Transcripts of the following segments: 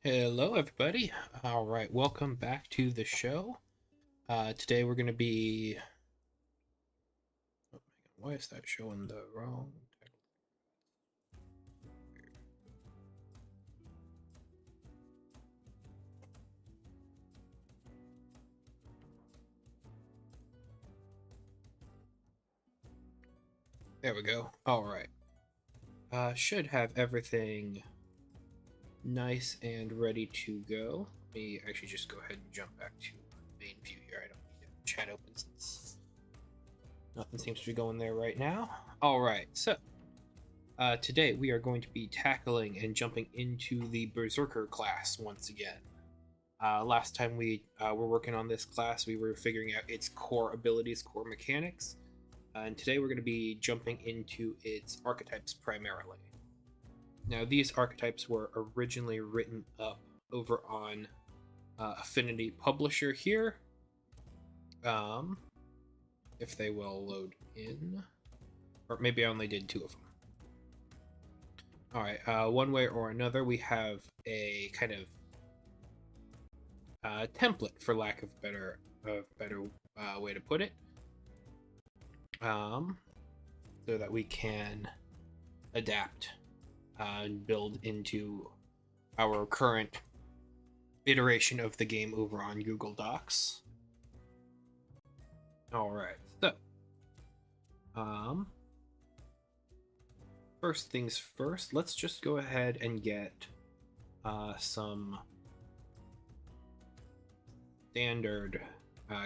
Hello, everybody. All right, welcome back to the show. Today we're going to be. Oh my God, why is that showing the wrong title? There we go. All right. Should have everything nice and ready to go. Let me actually just go ahead and jump back to main view here. I don't need to chat open since nothing seems to be going there right now. All right, so today we are going to be tackling and jumping into the Berserker class once again. Last time we were working on this class, we were figuring out its core abilities, core mechanics, and today we're going to be jumping into its archetypes primarily. Now, these archetypes were originally written up over on Affinity Publisher here. If they will load in, or maybe I only did 2 of them. All right, one way or another, we have a kind of template, for lack of better way to put it, so that we can adapt and build into our current iteration of the game over on Google Docs. All right, so first things first, let's just go ahead and get some standard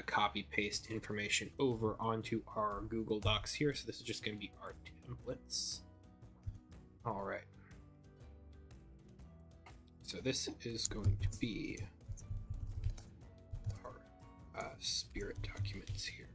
copy paste information over onto our Google Docs here. So this is just going to be our templates. All right. So this is going to be our spirit documents here.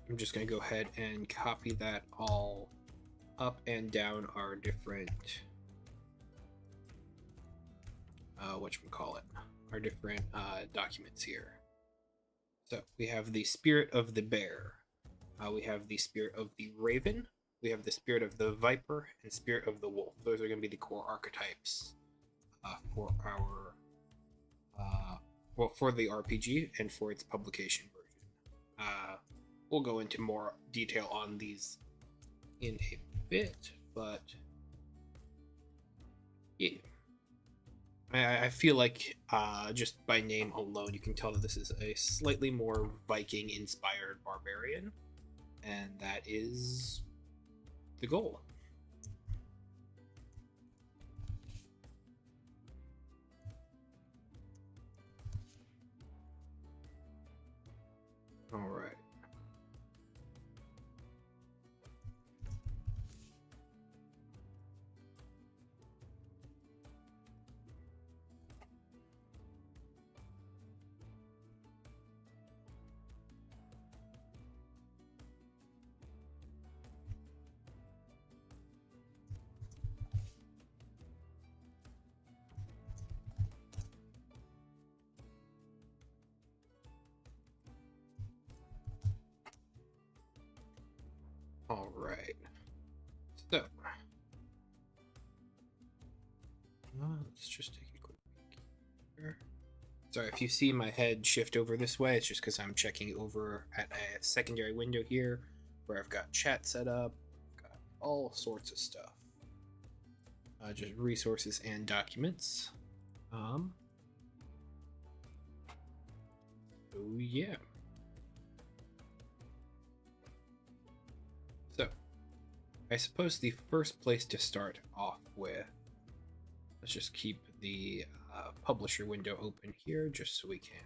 I'm just going to go ahead and copy that all up and down our different our different documents here. So we have the spirit of the bear, we have the spirit of the raven, we have the spirit of the viper, and spirit of the wolf. Those are going to be the core archetypes for our for the RPG and for its publication version. We'll go into more detail on these in a bit, but yeah, I feel like just by name alone, you can tell that this is a slightly more Viking-inspired barbarian, and that is the goal. All right. All right. So let's just take a quick peek here. Sorry, if you see my head shift over this way, it's just because I'm checking over at a secondary window here where I've got chat set up, got all sorts of stuff. Just resources and documents. Oh yeah. So, I suppose the first place to start off with, let's just keep the publisher window open here just so we can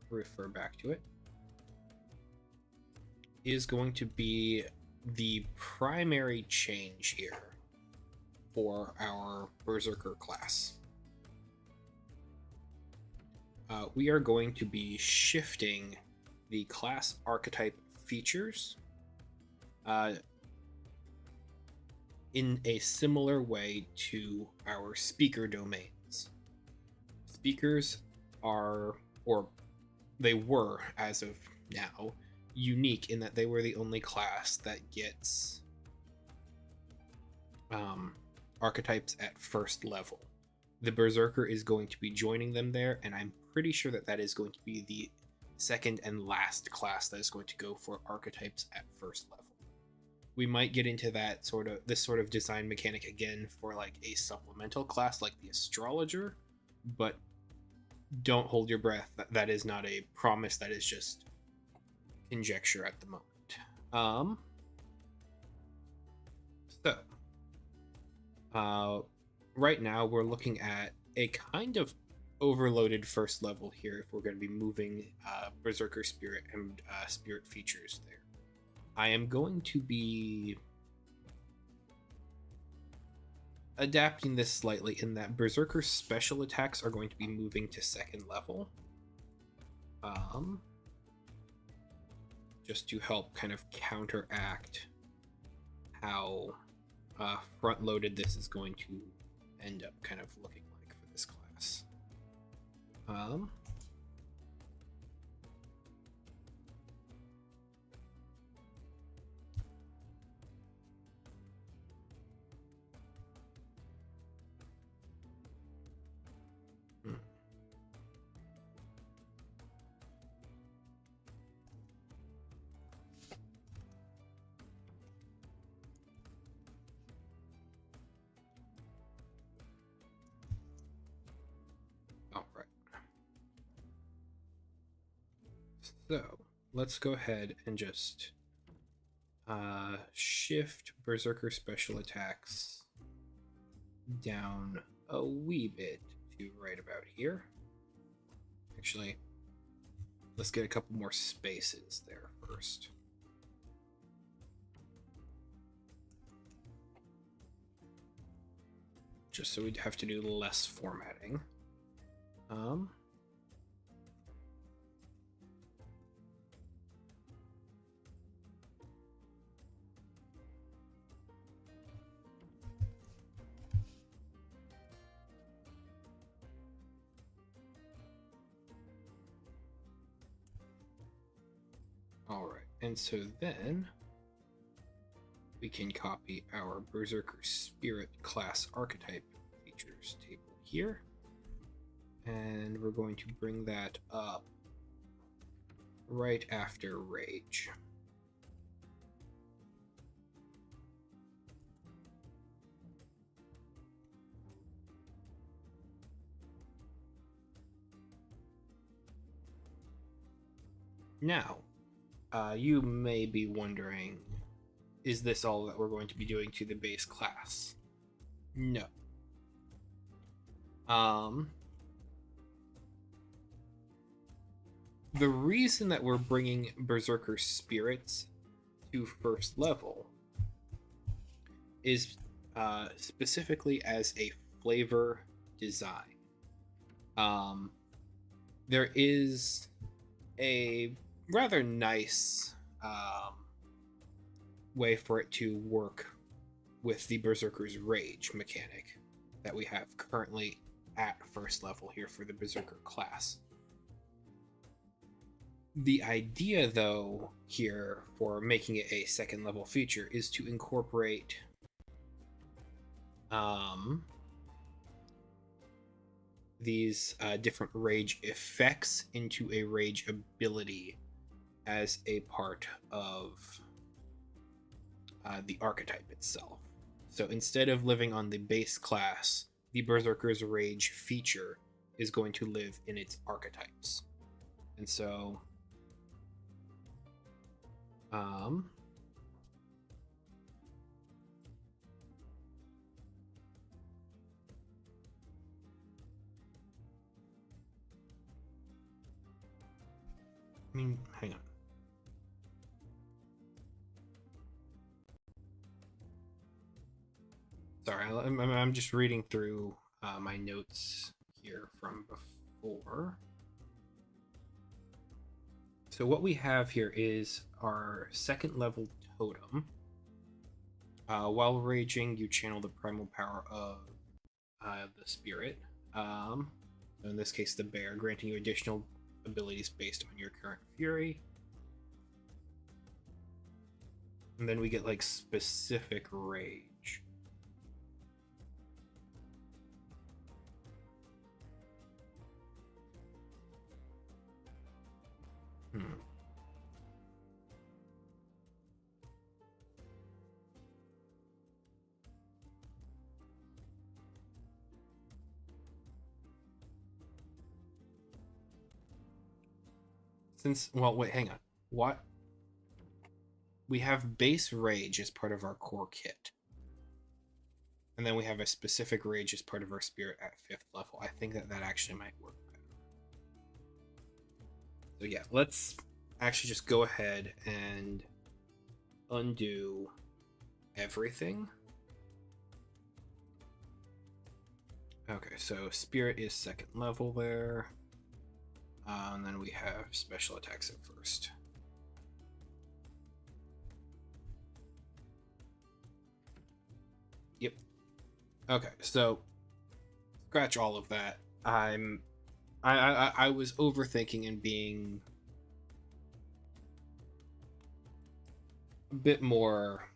refer back to it. is going to be the primary change here for our Berserker class. We are going to be shifting the class archetype features in a similar way to our speaker domains. Speakers are, or they were as of now, unique in that they were the only class that gets archetypes at first level. The Berserker is going to be joining them there, and I'm pretty sure that that is going to be the second and last class that is going to go for archetypes at first level. We might get into this sort of design mechanic again for like a supplemental class like the Astrologer, but don't hold your breath. That is not a promise. That is just conjecture at the moment. Right now we're looking at a kind of overloaded first level here if we're going to be moving Berserker Spirit and Spirit features there. I am going to be adapting this slightly in that Berserker special attacks are going to be moving to second level. Just to help kind of counteract how front-loaded this is going to end up kind of looking like for this class. So let's go ahead and just shift Berserker special attacks down a wee bit to right about here. Actually, let's get a couple more spaces there first. Just so we'd have to do less formatting. Alright, and so then we can copy our Berserker Spirit class archetype features table here, and we're going to bring that up right after Rage. Now, you may be wondering, is this all that we're going to be doing to the base class? No. The reason that we're bringing Berserker Spirits to first level is specifically as a flavor design. There is a rather nice way for it to work with the Berserker's Rage mechanic that we have currently at first level here for the Berserker class. The idea, though, here for making it a second level feature is to incorporate these different rage effects into a rage ability as a part of the archetype itself. So instead of living on the base class, the Berserker's Rage feature is going to live in its archetypes. And so hang on. Sorry, I'm just reading through my notes here from before. So what we have here is our second level totem. While raging, you channel the primal power of the spirit. In this case, the bear, granting you additional abilities based on your current fury. And then we get like specific rage. Well, wait, hang on. What? We have base rage as part of our core kit. And then we have a specific rage as part of our spirit at 5th level. I think that actually might work better. So yeah, let's actually just go ahead and undo everything. Okay, so spirit is 2nd level there. And then we have special attacks at 1st. Yep. Okay, so scratch all of that. I was overthinking and being a bit more.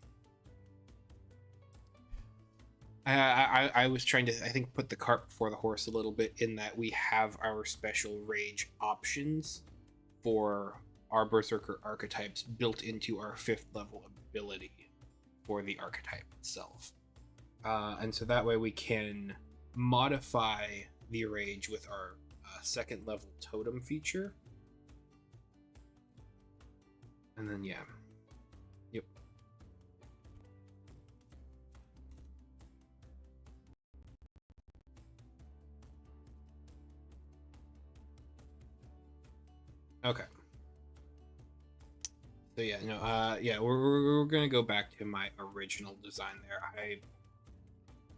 I was trying to, I think, put the cart before the horse a little bit in that we have our special rage options for our Berserker archetypes built into our 5th level ability for the archetype itself. And so that way we can modify the rage with our 2nd level totem feature. And then, yeah. Yep. Okay. So yeah, no, yeah, we're gonna go back to my original design there. I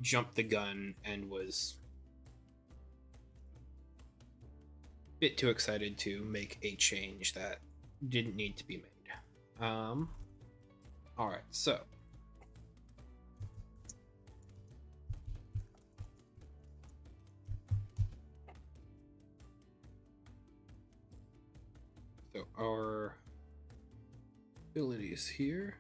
jumped the gun and was a bit too excited to make a change that didn't need to be made. All right, so our abilities here.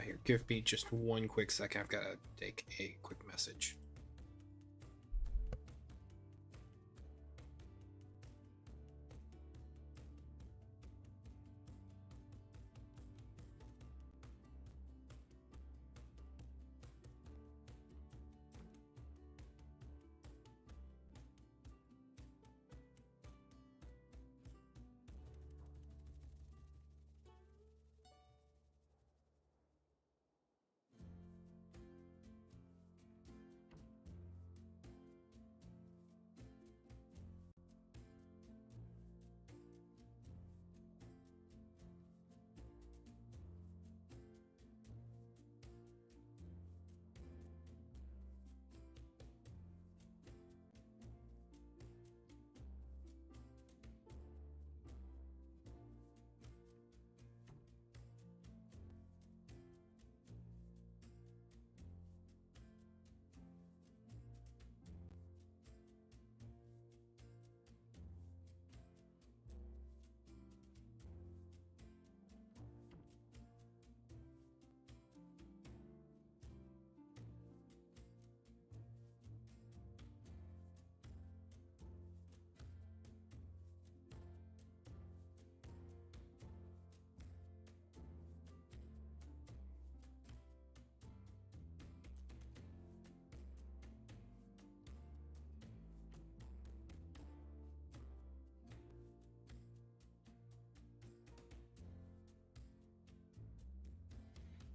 Here, give me just one quick second. I've got to take a quick message.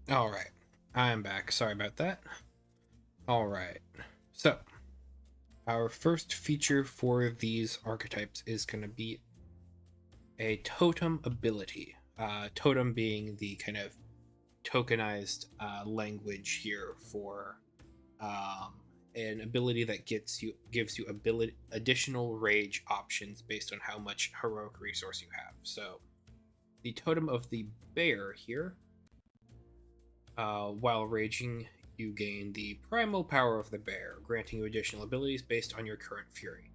All right. I'm back. Sorry about that. All right. So, our first feature for these archetypes is going to be a totem ability. Totem being the kind of tokenized language here for um, an ability that gives you additional rage options based on how much heroic resource you have. So, the totem of the bear here. While raging, you gain the primal power of the bear, granting you additional abilities based on your current fury.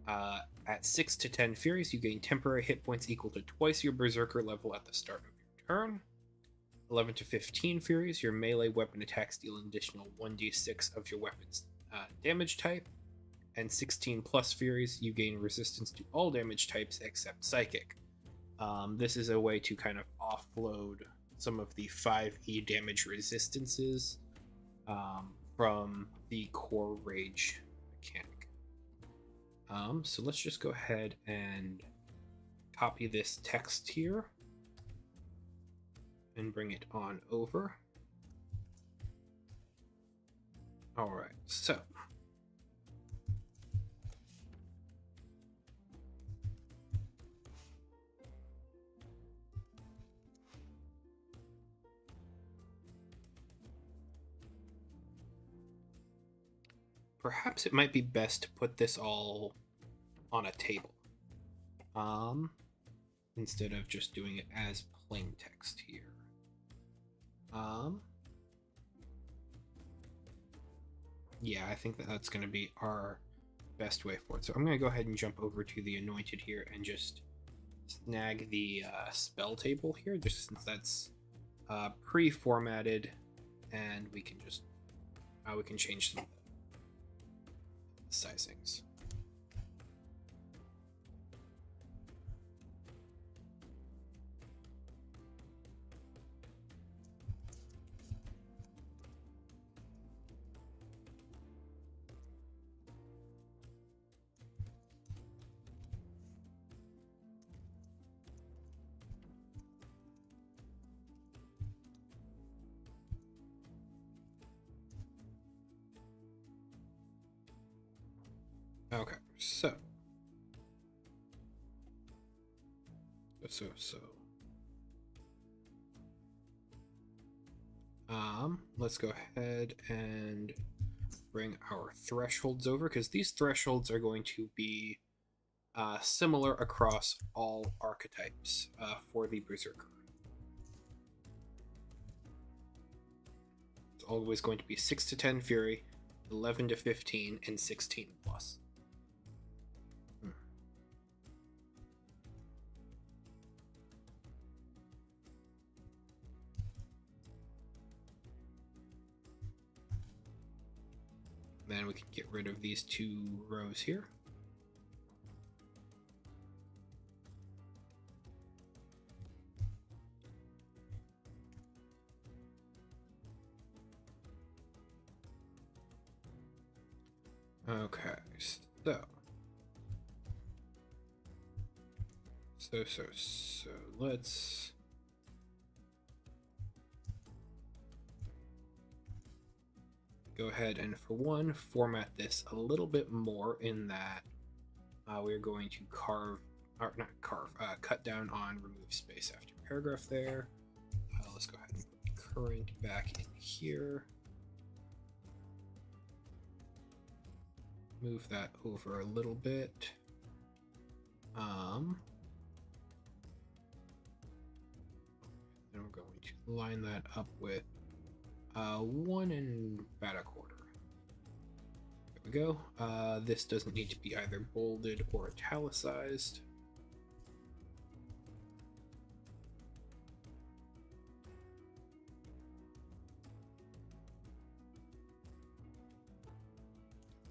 At 6 to 10 furies, you gain temporary hit points equal to twice your berserker level at the start of your turn. 11 to 15 furies, your melee weapon attacks deal an additional 1d6 of your weapon's damage type. And 16 plus furies, you gain resistance to all damage types except psychic. This is a way to kind of offload some of the 5e damage resistances from the core rage mechanic. So let's just go ahead and copy this text here and bring it on over. All right, so perhaps it might be best to put this all on a table instead of just doing it as plain text here. Yeah, I think that's going to be our best way forward. So I'm going to go ahead and jump over to the Anointed here and just snag the spell table here, just since that's pre-formatted, and we can just we can change some of the sizings. Okay, so let's go ahead and bring our thresholds over, because these thresholds are going to be similar across all archetypes for the Berserker. It's always going to be 6 to 10 Fury, 11 to 15, and 16 plus. Then we can get rid of these 2 rows here. Okay, so let's go ahead and, for one, format this a little bit more in that we're going to cut down on remove space after paragraph there. Let's go ahead and put current back in here. Move that over a little bit. And we're going to line that up with 1 and about a quarter. There we go. This doesn't need to be either bolded or italicized.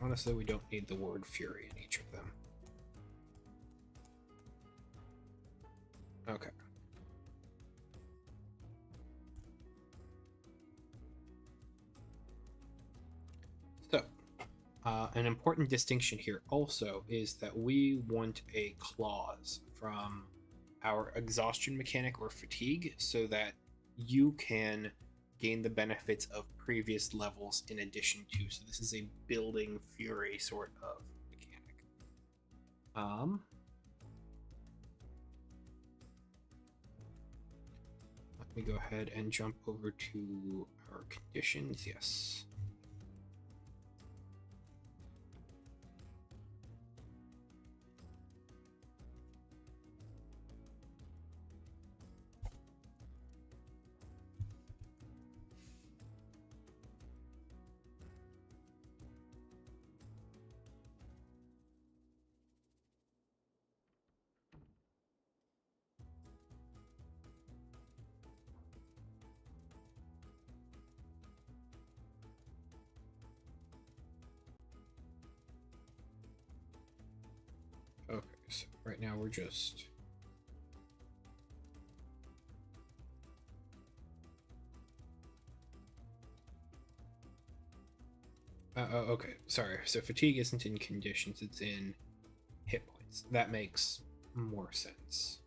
Honestly, we don't need the word fury in each of them. Okay. So, an important distinction here also is that we want a clause from our exhaustion mechanic or fatigue, so that you can gain the benefits of previous levels in addition to. So this is a building fury sort of mechanic. Let me go ahead and jump over to our conditions. Yes. Okay, so right now we're just okay, sorry. So fatigue isn't in conditions, it's in hit points. That makes more sense.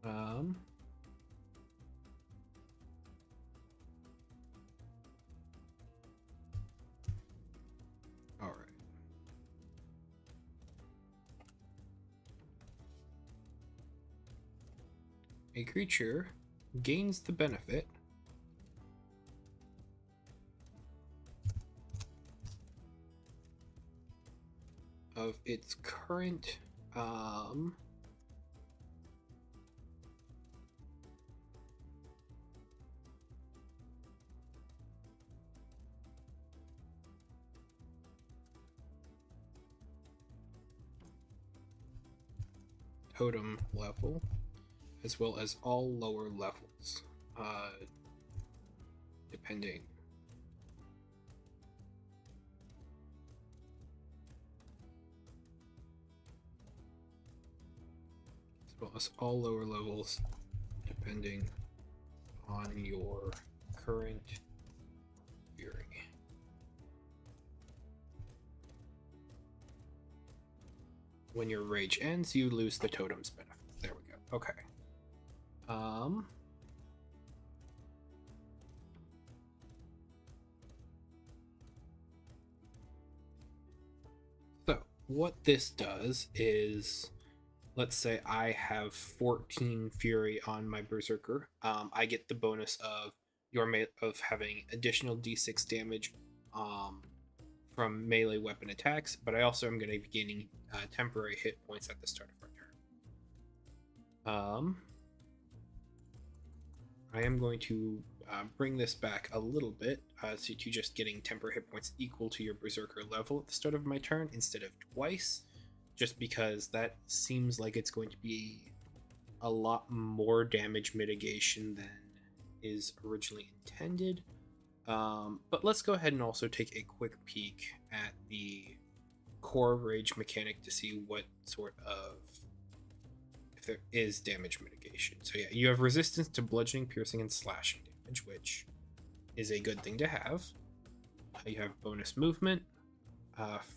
All right. A creature gains the benefit of its current totem level, as well as all lower levels, depending. As well as all lower levels, depending on your current fury. When your rage ends, you lose the totem's benefits. There we go. Okay. So what this does is, let's say I have 14 fury on my berserker. I get the bonus of of having additional d6 damage from melee weapon attacks, but I also am going to be gaining temporary hit points at the start of our turn. I am going to bring this back a little bit to just getting temporary hit points equal to your berserker level at the start of my turn instead of twice, just because that seems like it's going to be a lot more damage mitigation than is originally intended. But let's go ahead and also take a quick peek at the core rage mechanic to see what sort of, if there is damage mitigation. So yeah, you have resistance to bludgeoning, piercing, and slashing damage, which is a good thing to have. You have bonus movement,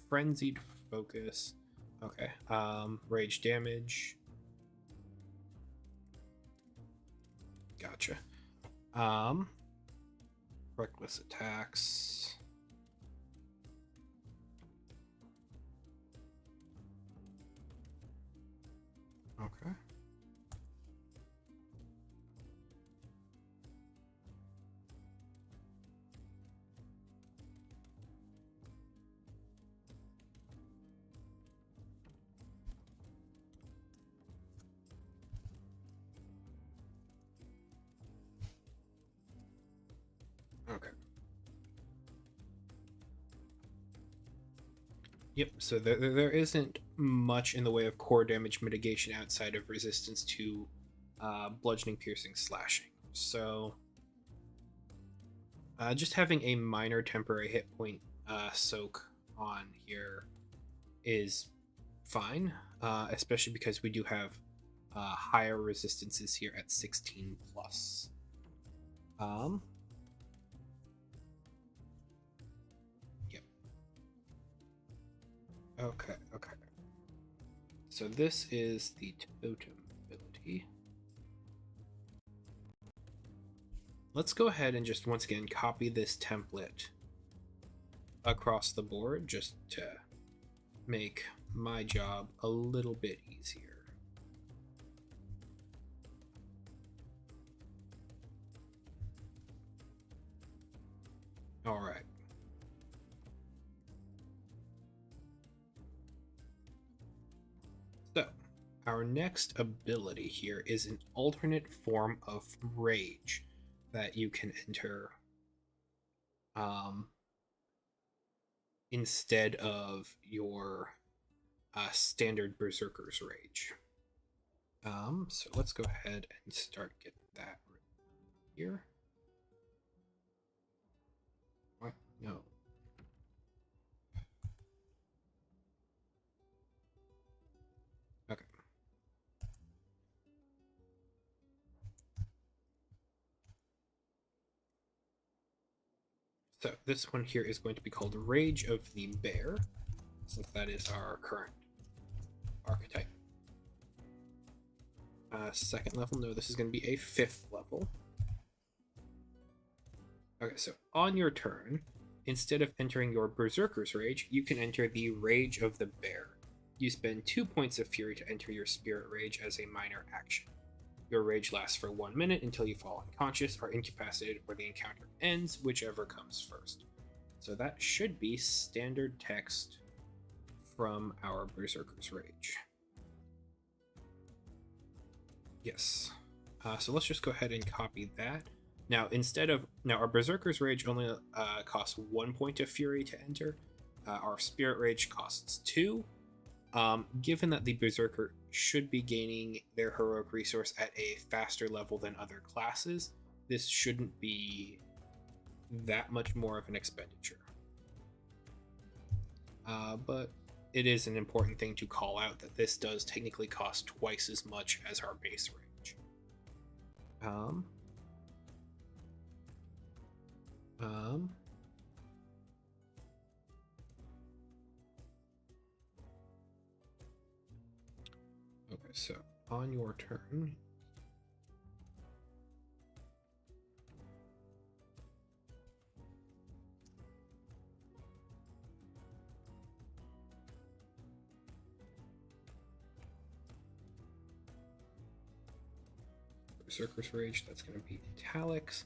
frenzied focus, okay, rage damage. Gotcha. Reckless attacks. Okay. Okay. Yep, so there isn't much in the way of core damage mitigation outside of resistance to bludgeoning, piercing, slashing. So just having a minor temporary hit point soak on here is fine, especially because we do have higher resistances here at 16 plus. Yep. Okay. So this is the totem ability. let's go ahead and just once again copy this template across the board just to make my job a little bit easier. All right. So, our next ability here is an alternate form of rage that you can enter instead of your standard Berserkers rage. So let's go ahead and start getting that here. What? No. Okay. So this one here is going to be called Rage of the Bear, since that is our current archetype. Second level, no, this is going to be a 5th level. Okay, so on your turn, instead of entering your Berserker's Rage, you can enter the Rage of the Bear. You spend 2 points of Fury to enter your Spirit Rage as a minor action. Your rage lasts for 1 minute until you fall unconscious, are incapacitated, or the encounter ends, whichever comes first. So that should be standard text from our Berserker's Rage. Yes. So let's just go ahead and copy that. Now, our Berserker's Rage only costs 1 point of Fury to enter. Our Spirit Rage costs 2. Given that the Berserker should be gaining their heroic resource at a faster level than other classes, this shouldn't be that much more of an expenditure. But it is an important thing to call out that this does technically cost twice as much as our base rage. Okay, so on your turn, Berserker's Rage, that's going to be italics.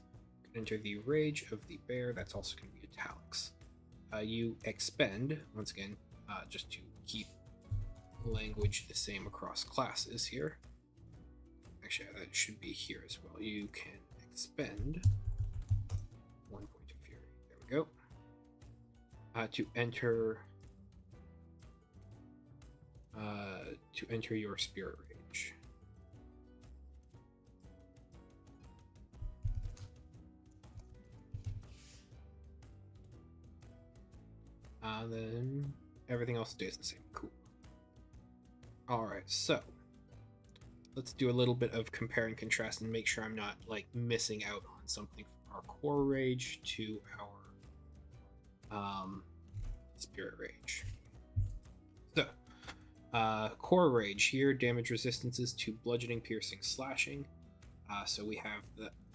Enter the Rage of the Bear, that's also going to be italics. You expend, once again, just to keep language the same across classes here. Actually, that should be here as well. You can expend 1 point of Fury. There we go. To enter your Spirit Rage. Then everything else stays the same. Cool. Alright, so let's do a little bit of compare and contrast and make sure I'm not like missing out on something from our core rage to our spirit rage. So core rage here, damage resistances to bludgeoning, piercing, slashing. So we have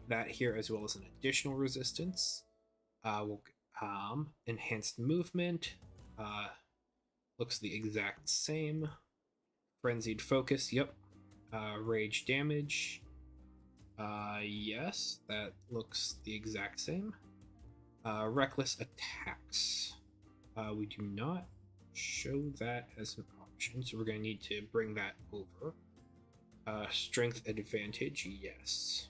that here as well as an additional resistance. Enhanced movement looks the exact same. Frenzied focus, yep. Rage damage, yes, that looks the exact same. Reckless attacks, we do not show that as an option, so we're going to need to bring that over. Strength advantage, yes.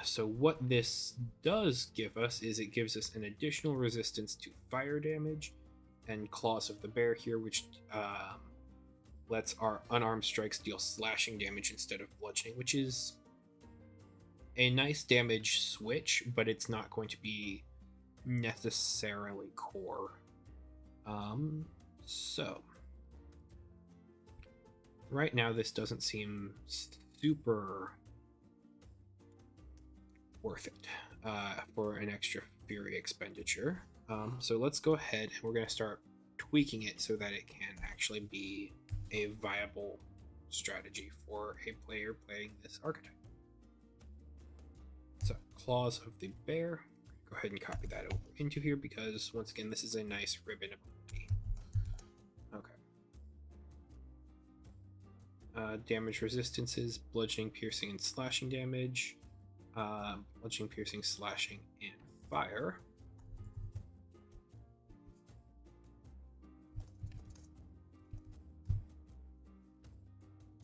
So what this does give us is it gives us an additional resistance to fire damage and Claws of the Bear here, which lets our unarmed strikes deal slashing damage instead of bludgeoning, which is a nice damage switch, but it's not going to be necessarily core. So right now this doesn't seem super worth it for an extra Fury expenditure. So let's go ahead and we're going to start tweaking it so that it can actually be a viable strategy for a player playing this archetype. So, Claws of the Bear. Go ahead and copy that over into here because, once again, this is a nice ribbon ability. Okay. Damage resistances, bludgeoning, piercing, and slashing damage. Bludgeoning, piercing, slashing, and fire.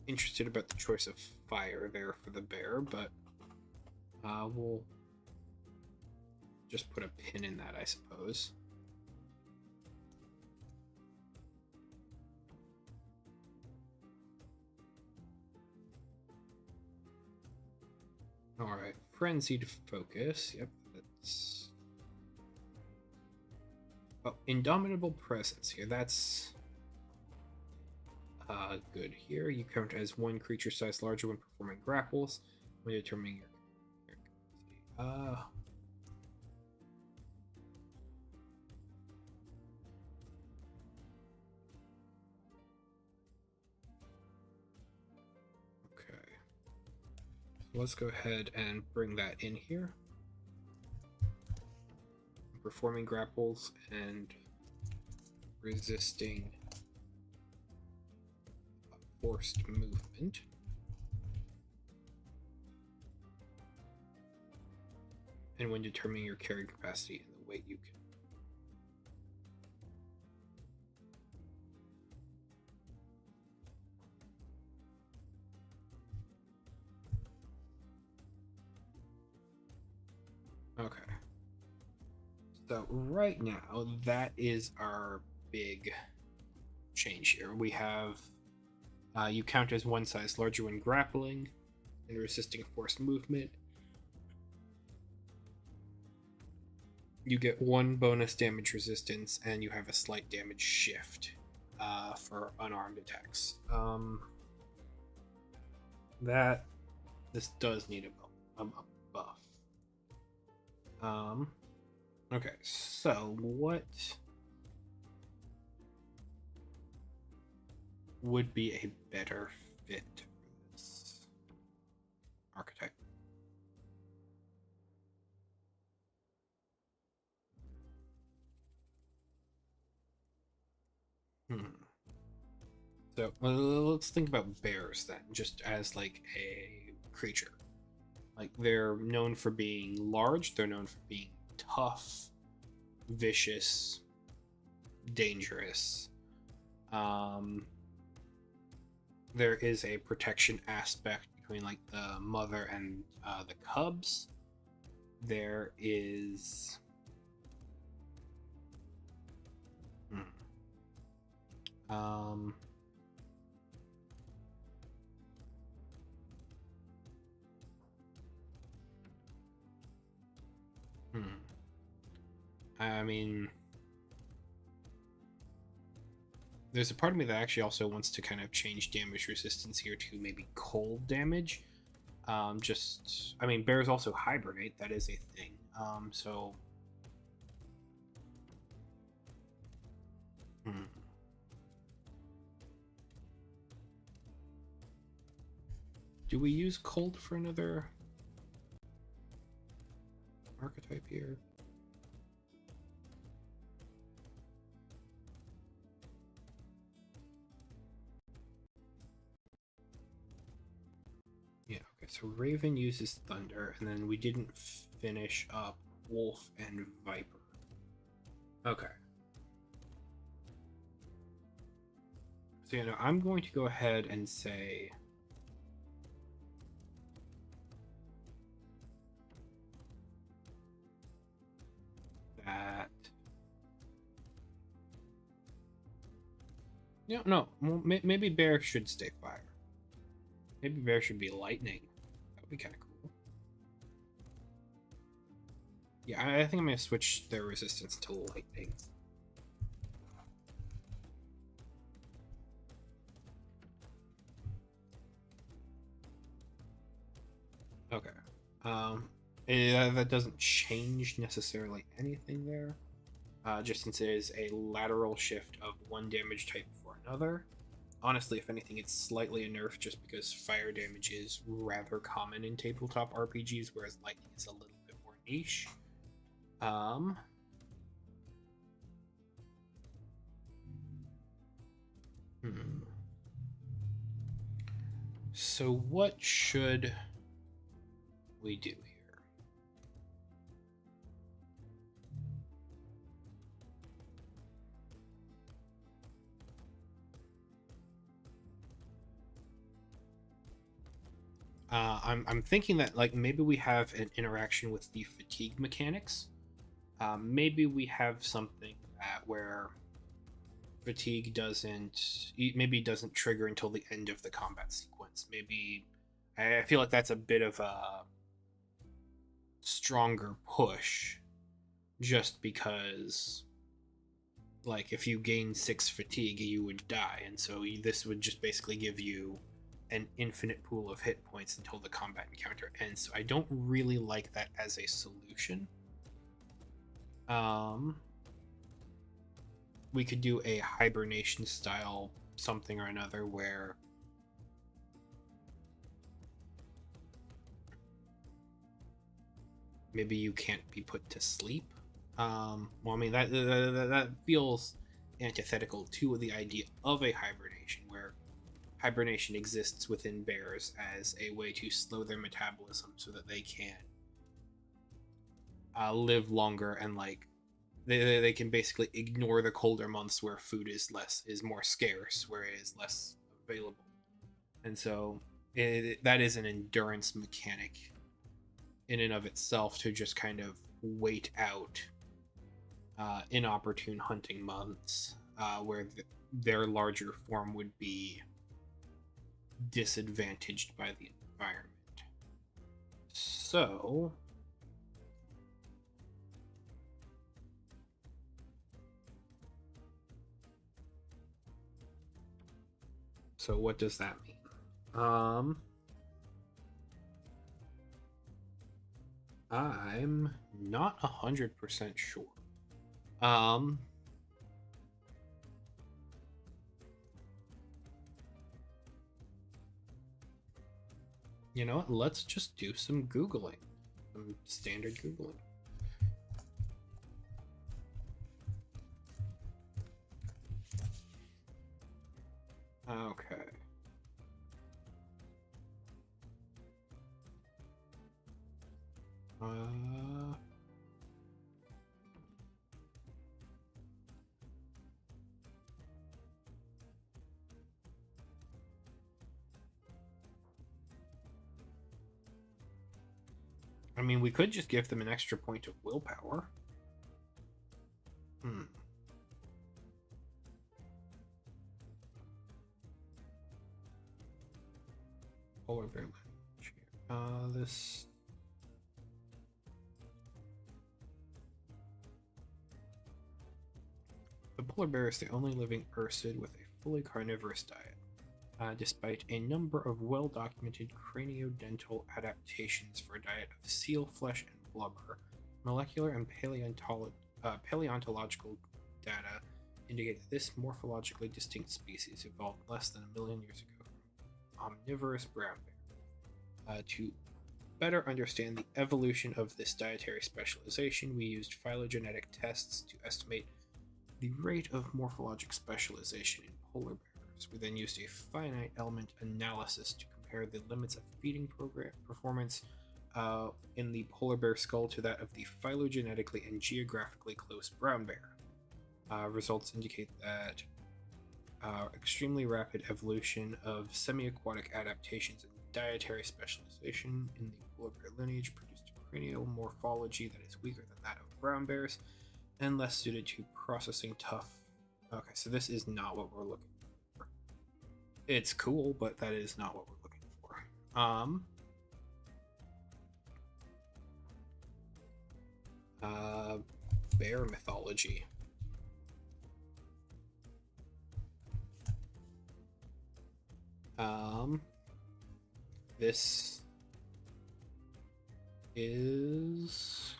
Interested about the choice of fire there for the bear, but we'll just put a pin in that, I suppose. All right, frenzied focus. Yep, that's. Oh, indomitable presence here. That's good here. You count as one creature size larger when performing grapples. When determining your okay. Let's go ahead and bring that in here. Performing grapples and resisting forced movement. And when determining your carrying capacity and the weight you can. Okay. So right now, that is our big change here. We have you count as one size larger when grappling and resisting forced movement. You get one bonus damage resistance, and you have a slight damage shift for unarmed attacks. This does need a buff. Okay, so what would be a better fit for this archetype? So let's think about bears then, just as like a creature. Like, they're known for being large, they're known for being tough, vicious, dangerous. There is a protection aspect between like the mother and the cubs. There is I mean, there's a part of me that actually also wants to kind of change damage resistance here to maybe cold damage. I mean, bears also hibernate. That is a thing. So. Do we use cold for another archetype here? Yeah, okay, so Raven uses Thunder, and then we didn't finish up Wolf and Viper. Okay. So, I'm going to go ahead and say that. No. Well, maybe Bear should stay fire. Maybe Bear should be lightning. That would be kind of cool. Yeah, I think I'm going to switch their resistance to lightning. Okay. That doesn't change necessarily anything there. Just since it is a lateral shift of one damage type for another. honestly, if anything, it's slightly a nerf just because fire damage is rather common in tabletop RPGs, whereas lightning is a little bit more niche. Um, hmm. So what should we do here? I'm thinking that like maybe we have an interaction with the fatigue mechanics. Maybe we have something that where fatigue doesn't trigger until the end of the combat sequence. Maybe I feel like that's a bit of a stronger push, just because like if you gain 6 fatigue, you would die, and so this would just basically give you an infinite pool of hit points until the combat encounter ends. So I don't really like that as a solution. Um, we could do a hibernation style something or another where maybe you can't be put to sleep. Well, I mean that feels antithetical to the idea of a hibernation, where hibernation exists within bears as a way to slow their metabolism so that they can live longer, and like they can basically ignore the colder months where food is more scarce, where it is less available, and so that is an endurance mechanic in and of itself to just kind of wait out inopportune hunting months where their larger form would be disadvantaged by the environment. So what does that mean? I'm not 100% sure. Um, you know what? Let's just do some Googling, some standard Googling. Okay. I mean, we could just give them an extra point of willpower. Hmm. Polar bear lineage. This. The polar bear is the only living ursid with a fully carnivorous diet. Despite a number of well-documented craniodental adaptations for a diet of seal flesh and blubber, molecular and paleontological data indicate that this morphologically distinct species evolved less than 1 million years ago from omnivorous brown bear. To better understand the evolution of this dietary specialization, we used phylogenetic tests to estimate the rate of morphologic specialization in polar bears. We then used a finite element analysis to compare the limits of feeding performance in the polar bear skull to that of the phylogenetically and geographically close brown bear. Results indicate that extremely rapid evolution of semi-aquatic adaptations and dietary specialization in the polar bear lineage produced a cranial morphology that is weaker than that of brown bears and less suited to processing tough. Okay, so this is not what we're looking for. It's cool, but that is not what we're looking for. Bear mythology. This is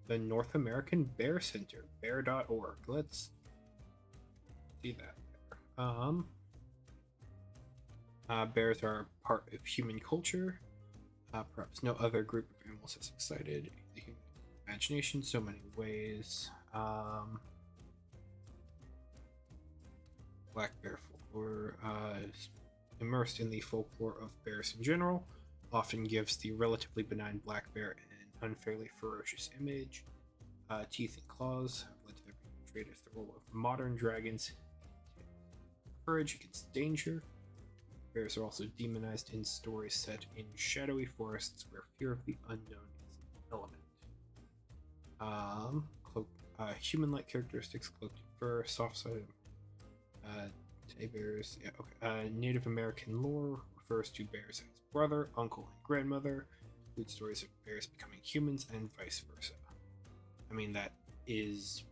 the North American Bear Center, bear.org. Let's see that there. Bears are part of human culture. Perhaps no other group of animals has excited the human imagination so many ways. Black bear folklore is immersed in the folklore of bears in general, often gives the relatively benign black bear an unfairly ferocious image. Teeth and claws have led to their being portrayed as the role of modern dragons. Courage against danger. Bears are also demonized in stories set in shadowy forests where fear of the unknown is an element. Human-like characteristics, cloaked in fur, soft-sided. Today bears, yeah, okay. Native American lore refers to bears as brother, uncle, and grandmother. Includes stories of bears becoming humans and vice versa. I mean, that is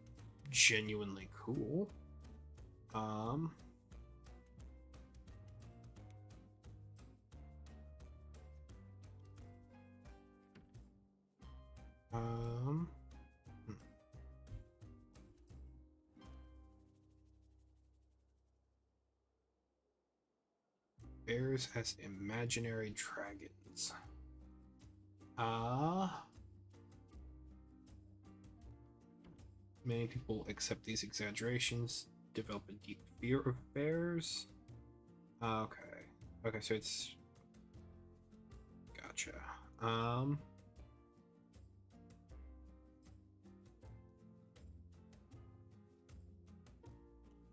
genuinely cool. Bears as imaginary dragons. Many people accept these exaggerations, develop a deep fear of bears. Okay. Okay, so it's... Gotcha.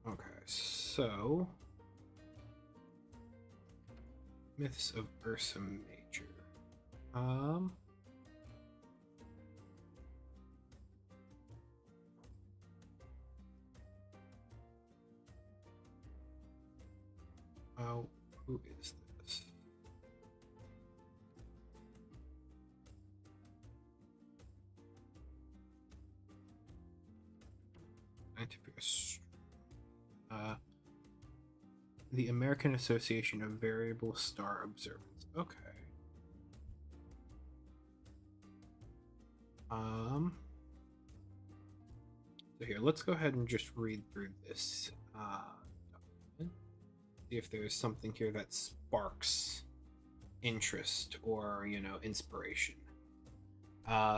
Okay, so... Myths of Ursa Major. Oh, who is this? The American Association of Variable Star Observance. Okay. So here, let's go ahead and just read through this document. See if there's something here that sparks interest or, inspiration.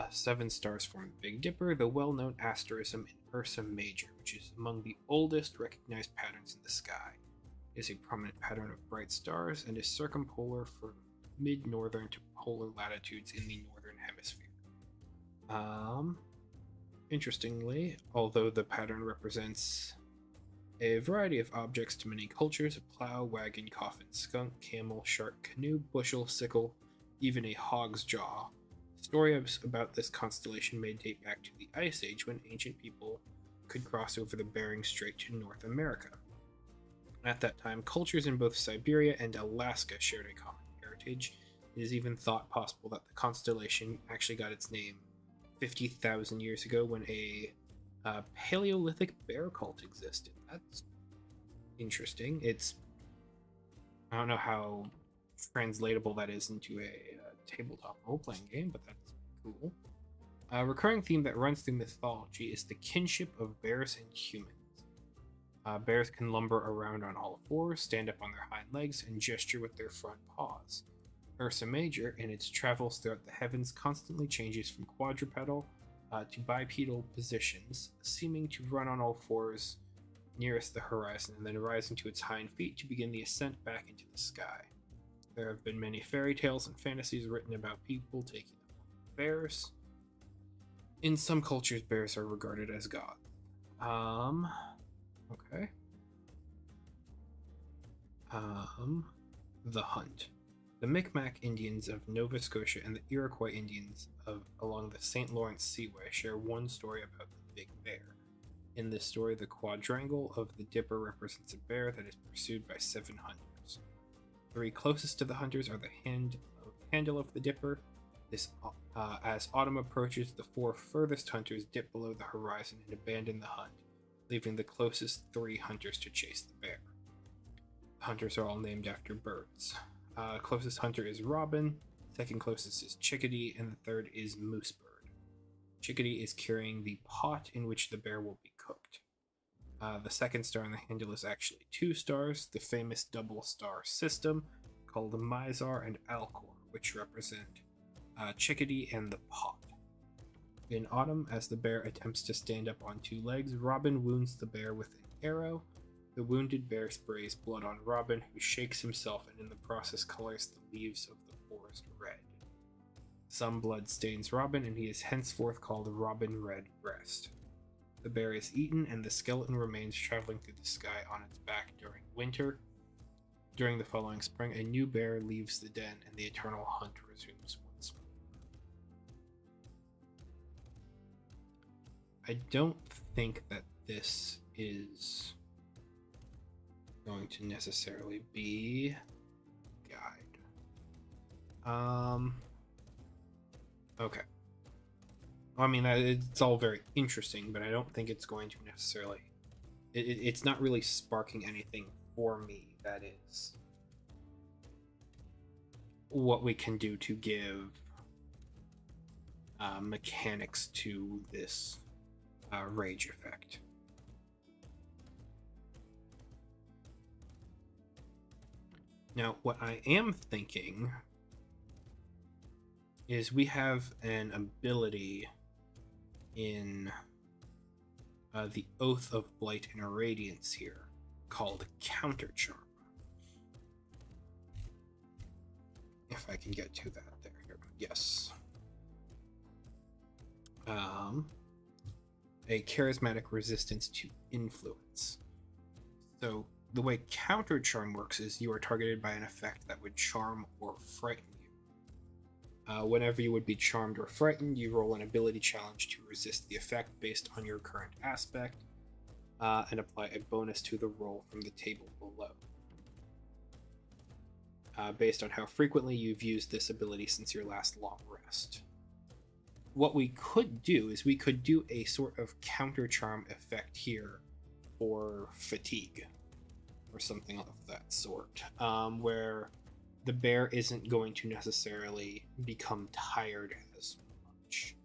7 stars form the Big Dipper, the well-known asterism in Ursa Major, which is among the oldest recognized patterns in the sky. It is a prominent pattern of bright stars and is circumpolar for mid-northern to polar latitudes in the northern hemisphere. Interestingly, although the pattern represents a variety of objects to many cultures, a plow, wagon, coffin, skunk, camel, shark, canoe, bushel, sickle, even a hog's jaw. Stories about this constellation may date back to the Ice Age, when ancient people could cross over the Bering Strait to North America. At that time, cultures in both Siberia and Alaska shared a common heritage. It is even thought possible that the constellation actually got its name 50,000 years ago when a Paleolithic bear cult existed. That's interesting. I don't know how translatable that is into a tabletop role-playing game, but that's cool. A recurring theme that runs through mythology is the kinship of bears and humans. Bears can lumber around on all fours, stand up on their hind legs, and gesture with their front paws. Ursa Major, in its travels throughout the heavens, constantly changes from quadrupedal to bipedal positions, seeming to run on all fours nearest the horizon and then rising to its hind feet to begin the ascent back into the sky. There have been many fairy tales and fantasies written about people taking the form of bears. In some cultures, bears are regarded as gods. Okay. The Hunt. The Micmac Indians of Nova Scotia and the Iroquois Indians along the St. Lawrence Seaway share one story about the Big Bear. In this story, the quadrangle of the Dipper represents a bear that is pursued by 7 hunters. 3 closest to the hunters are the handle of the Dipper. As autumn approaches, the 4 furthest hunters dip below the horizon and abandon the hunt, leaving the closest 3 hunters to chase the bear. The hunters are all named after birds. Closest hunter is Robin, second closest is Chickadee, and the third is Moosebird. Chickadee is carrying the pot in which the bear will be cooked. The second star on the handle is actually 2 stars, the famous double star system called Mizar and Alcor, which represent Chickadee and the Pot. In autumn, as the bear attempts to stand up on 2 legs, Robin wounds the bear with an arrow. The wounded bear sprays blood on Robin, who shakes himself and in the process colors the leaves of the forest red. Some blood stains Robin, and he is henceforth called Robin Redbreast. The bear is eaten, and the skeleton remains traveling through the sky on its back during winter. During the following spring, a new bear leaves the den, and the eternal hunt resumes once more. I don't think that this is going to necessarily be guide. Okay. I mean, it's all very interesting, but I don't think it's going to necessarily... It's not really sparking anything for me that is what we can do to give mechanics to this rage effect. Now, what I am thinking is we have an ability in the Oath of Blight and Irradiance here called Counter Charm. If I can get to that there. Yes. A charismatic resistance to influence. So the way Counter Charm works is you are targeted by an effect that would charm or frighten you. Whenever you would be charmed or frightened, you roll an ability challenge to resist the effect based on your current aspect, and apply a bonus to the roll from the table below. Based on how frequently you've used this ability since your last long rest. What we could do is we could do a sort of counter charm effect here for fatigue, or something of that sort, where the bear isn't going to necessarily become tired as much.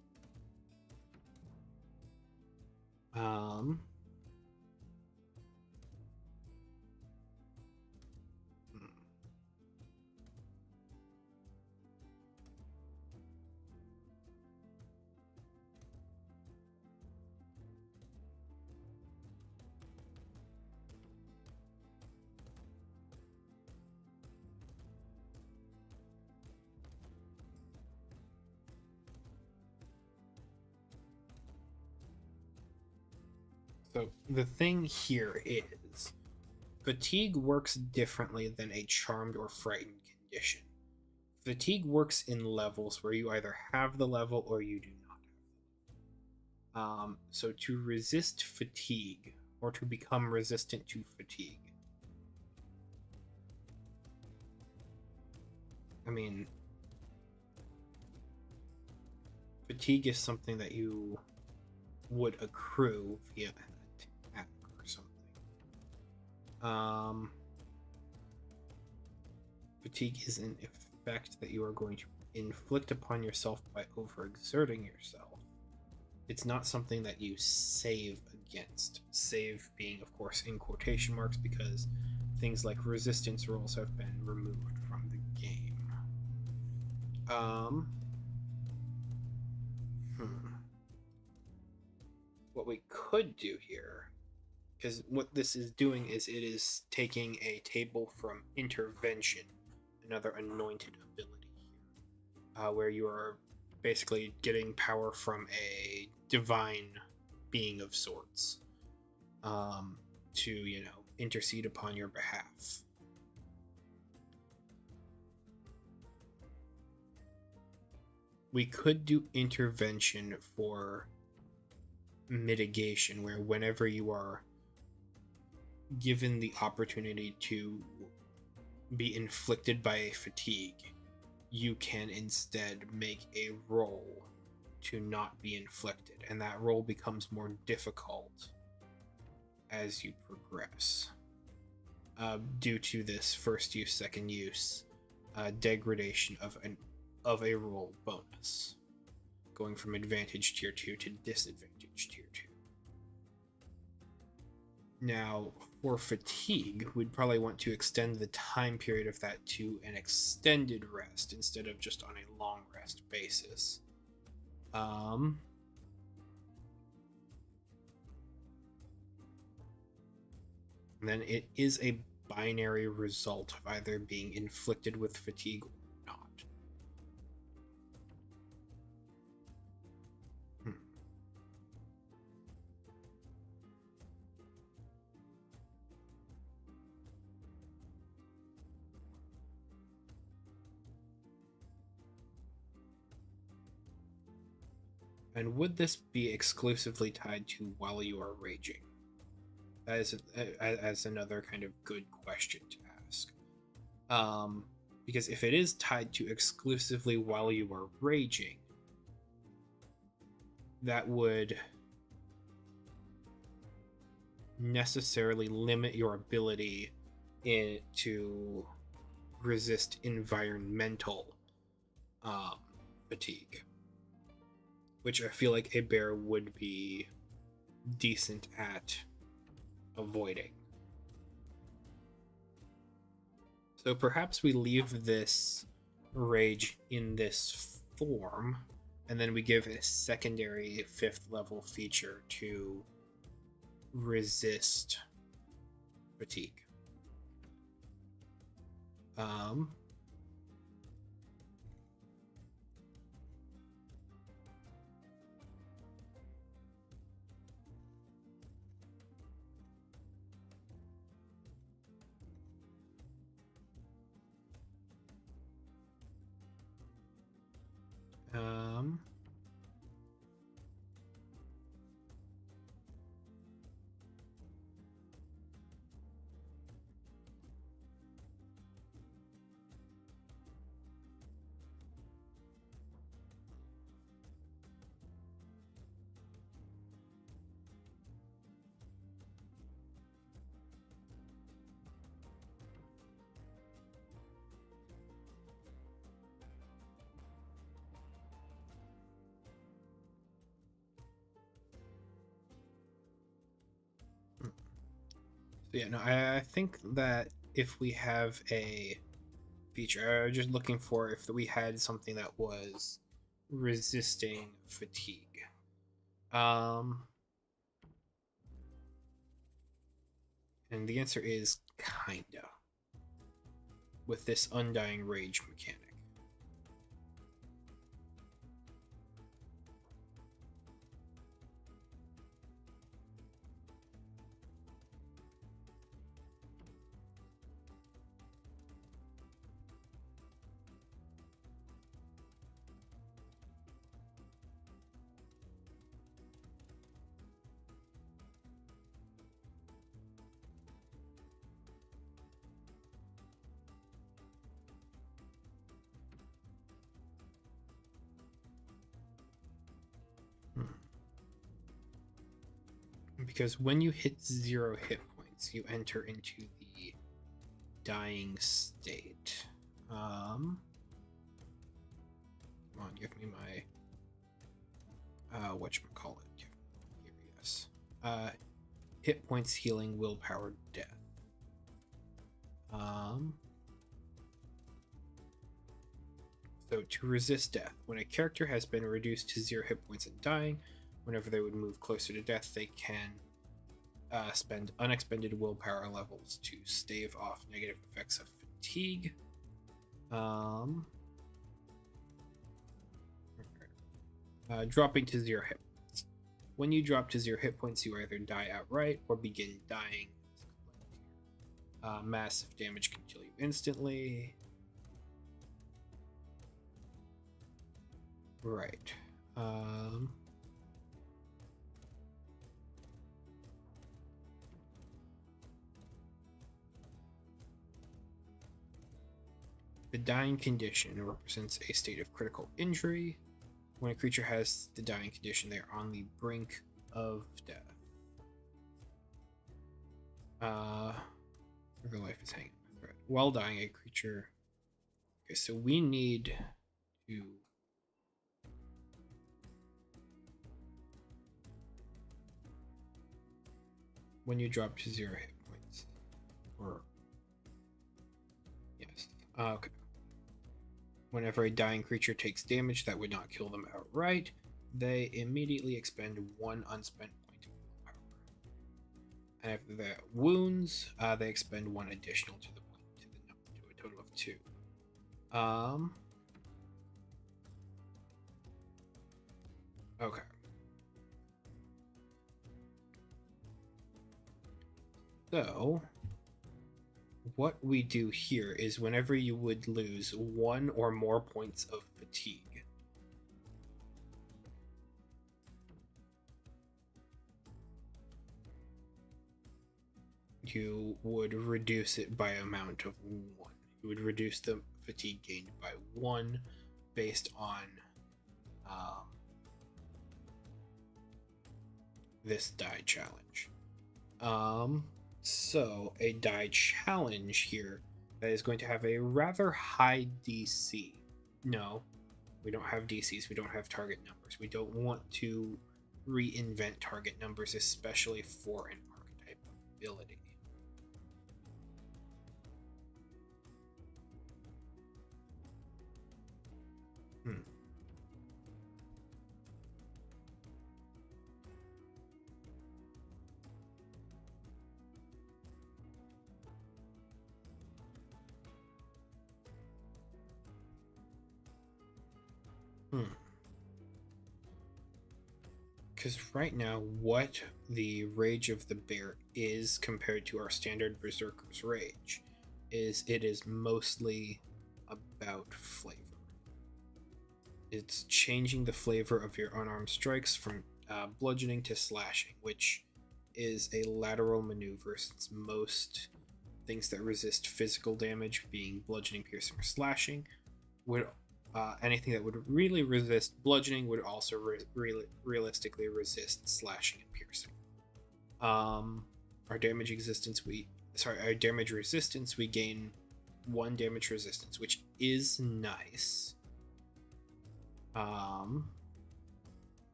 So the thing here is, fatigue works differently than a charmed or frightened condition. Fatigue works in levels where you either have the level or you do not. So to resist fatigue, or to become resistant to fatigue, I mean, fatigue is something that you would accrue via an attack or something. Fatigue is an effect that you are going to inflict upon yourself by overexerting yourself. It's not something that you save against. Save being, of course, in quotation marks, because things like resistance rolls have been removed from the game. What we could do here, because what this is doing is it is taking a table from Intervention, another anointed ability here, where you are basically getting power from a divine being of sorts, to, you know, intercede upon your behalf. We could do Intervention for mitigation, where whenever you are given the opportunity to be inflicted by a fatigue, you can instead make a roll to not be inflicted, and that roll becomes more difficult as you progress, due to this first use, second use degradation of a roll bonus, going from advantage tier 2 to disadvantage tier 2. Now, for fatigue, we'd probably want to extend the time period of that to an extended rest instead of just on a long rest basis. And then it is a binary result of either being inflicted with fatigue or not. And would this be exclusively tied to while you are raging? That is as another kind of good question to ask. Because if it is tied to exclusively while you are raging, that would necessarily limit your ability to resist environmental fatigue, which I feel like a bear would be decent at avoiding. So perhaps we leave this rage in this form, and then we give a secondary 5th level feature to resist fatigue. So yeah, no, I think that if we have a feature, I was just looking for if we had something that was resisting fatigue. And the answer is kinda, with this Undying Rage mechanic. Because when you hit 0 hit points, you enter into the dying state. Come on, give me my whatchamacallit. Here, yes. Hit points, healing, willpower, death. So to resist death, when a character has been reduced to 0 hit points and dying, whenever they would move closer to death, they can spend unexpended willpower levels to stave off negative effects of fatigue. Dropping to 0 hit points. When you drop to 0 hit points, you either die outright or begin dying. Massive damage can kill you instantly. Right. The dying condition represents a state of critical injury. When a creature has the dying condition, they are on the brink of death. Their life is hanging by a thread. While dying, a creature. Okay, so we need to. when you drop to 0 hit points. Or yes. Okay. Whenever a dying creature takes damage that would not kill them outright, they immediately expend 1 unspent point of willpower. And if that wounds, they expend 1 additional to the point to a total of 2. Okay. So, what we do here is whenever you would lose 1 or more points of fatigue, you would reduce it by amount of 1. You would reduce the fatigue gained by 1 based on this die challenge. So a die challenge here that is going to have a rather high DC. No, we don't have DCs. We don't have target numbers. We don't want to reinvent target numbers, especially for an archetype ability. Because right now, what the Rage of the Bear is compared to our standard Berserkers Rage is it is mostly about flavor. It's changing the flavor of your unarmed strikes from bludgeoning to slashing, which is a lateral maneuver since most things that resist physical damage, being bludgeoning, piercing, or slashing, would anything that would really resist bludgeoning would also realistically resist slashing and piercing. Our damage resistance, we gain 1 damage resistance, which is nice. And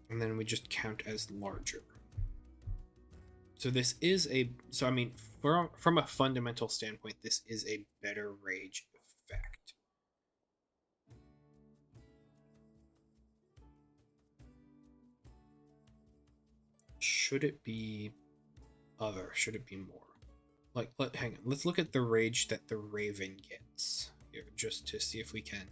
then we just count as larger. So this is from a fundamental standpoint, this is a better rage effect. Should it be other? Should it be more? Hang on. Let's look at the rage that the Raven gets here, just to see if we can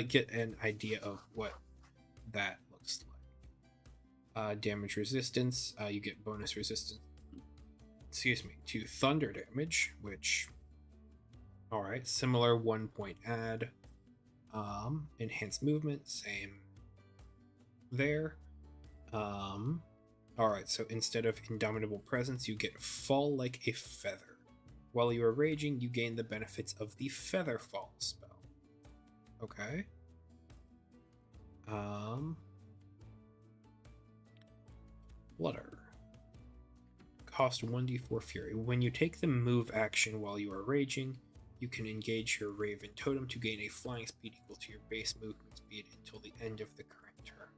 get an idea of what that looks like. Damage resistance. You get bonus resistance. To thunder damage, which, all right, similar 1 point add. Enhanced movement, same there. Alright, so instead of Indomitable Presence, you get Fall Like a Feather. While you are raging, you gain the benefits of the Feather Fall spell. Okay. Flutter. Cost 1d4 Fury. When you take the move action while you are raging, you can engage your Raven Totem to gain a flying speed equal to your base movement speed until the end of the current turn.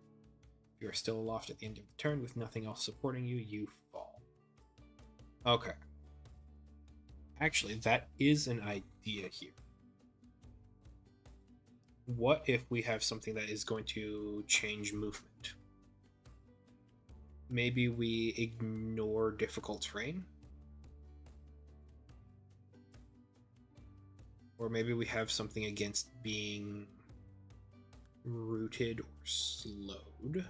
If you are still aloft at the end of the turn with nothing else supporting you, you fall. Okay. Actually, that is an idea here. What if we have something that is going to change movement? Maybe we ignore difficult terrain? Or maybe we have something against being rooted or slowed.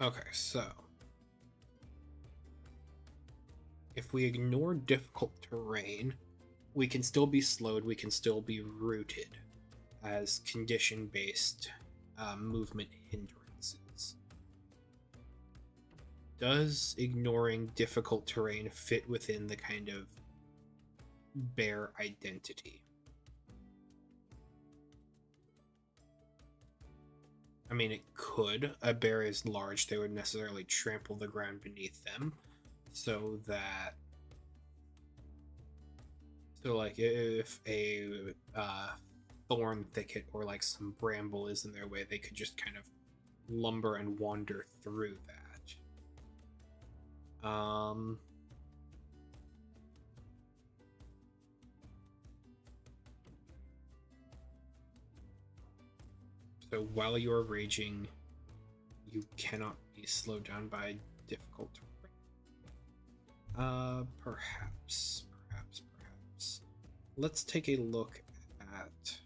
Okay, so if we ignore difficult terrain, we can still be slowed, we can still be rooted. as condition-based movement hindrances. Does ignoring difficult terrain fit within the kind of bear identity? I mean, it could. A bear is large. They would necessarily trample the ground beneath them. So like if a thorn thicket or like some bramble is in their way, they could just kind of lumber and wander through that. So while you're raging, you cannot be slowed down by difficult terrain. Perhaps. Let's take a look at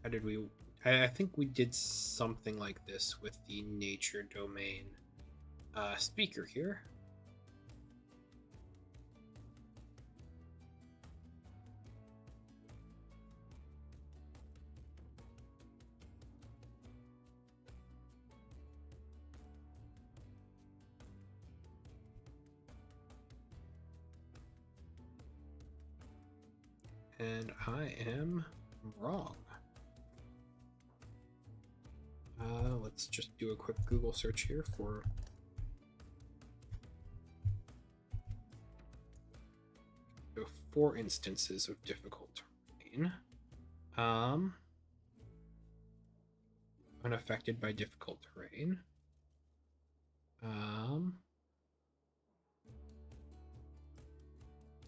how did we. I think we did something like this with the nature domain speaker here. And I am wrong. Let's just do a quick Google search here for so 4 instances of difficult terrain. Unaffected by difficult terrain.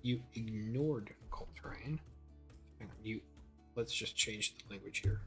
You ignore difficult terrain. Hang on, let's just change the language here.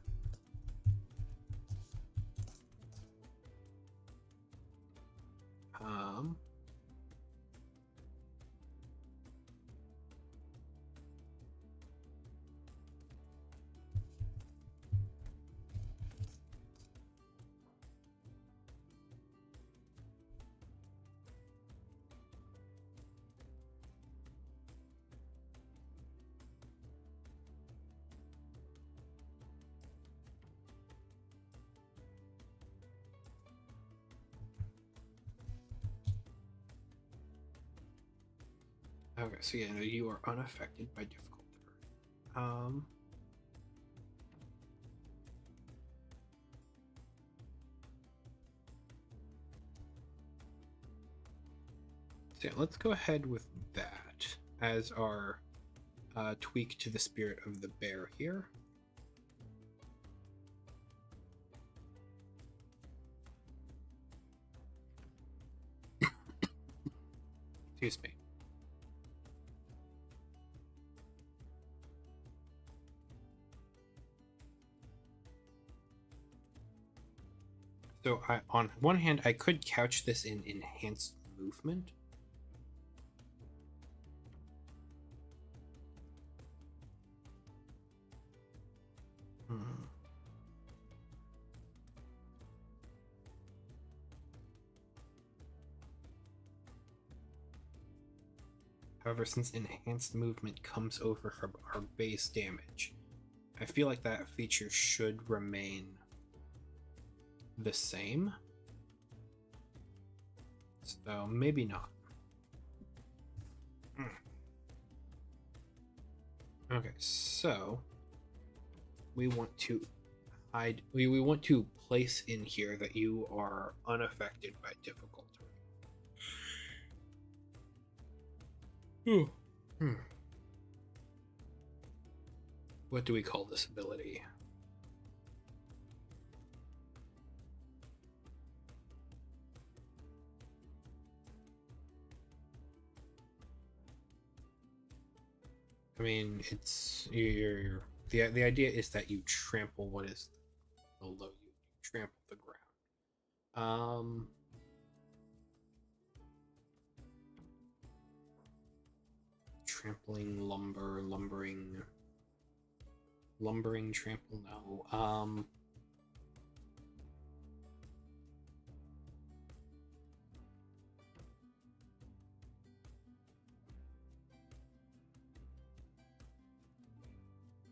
Okay, so yeah, no, you are unaffected by difficult terrain. So yeah, let's go ahead with that as our tweak to the spirit of the bear here. Excuse me. So on one hand, I could couch this in enhanced movement. However, since enhanced movement comes over from our base damage, I feel like that feature should remain the same. So maybe not. Okay, so we want to hide. We want to place in here that you are unaffected by difficult terrain. What do we call this ability? I mean, it's the idea is that you trample what is below you. You trample the ground. Trampling, lumbering, trample. No.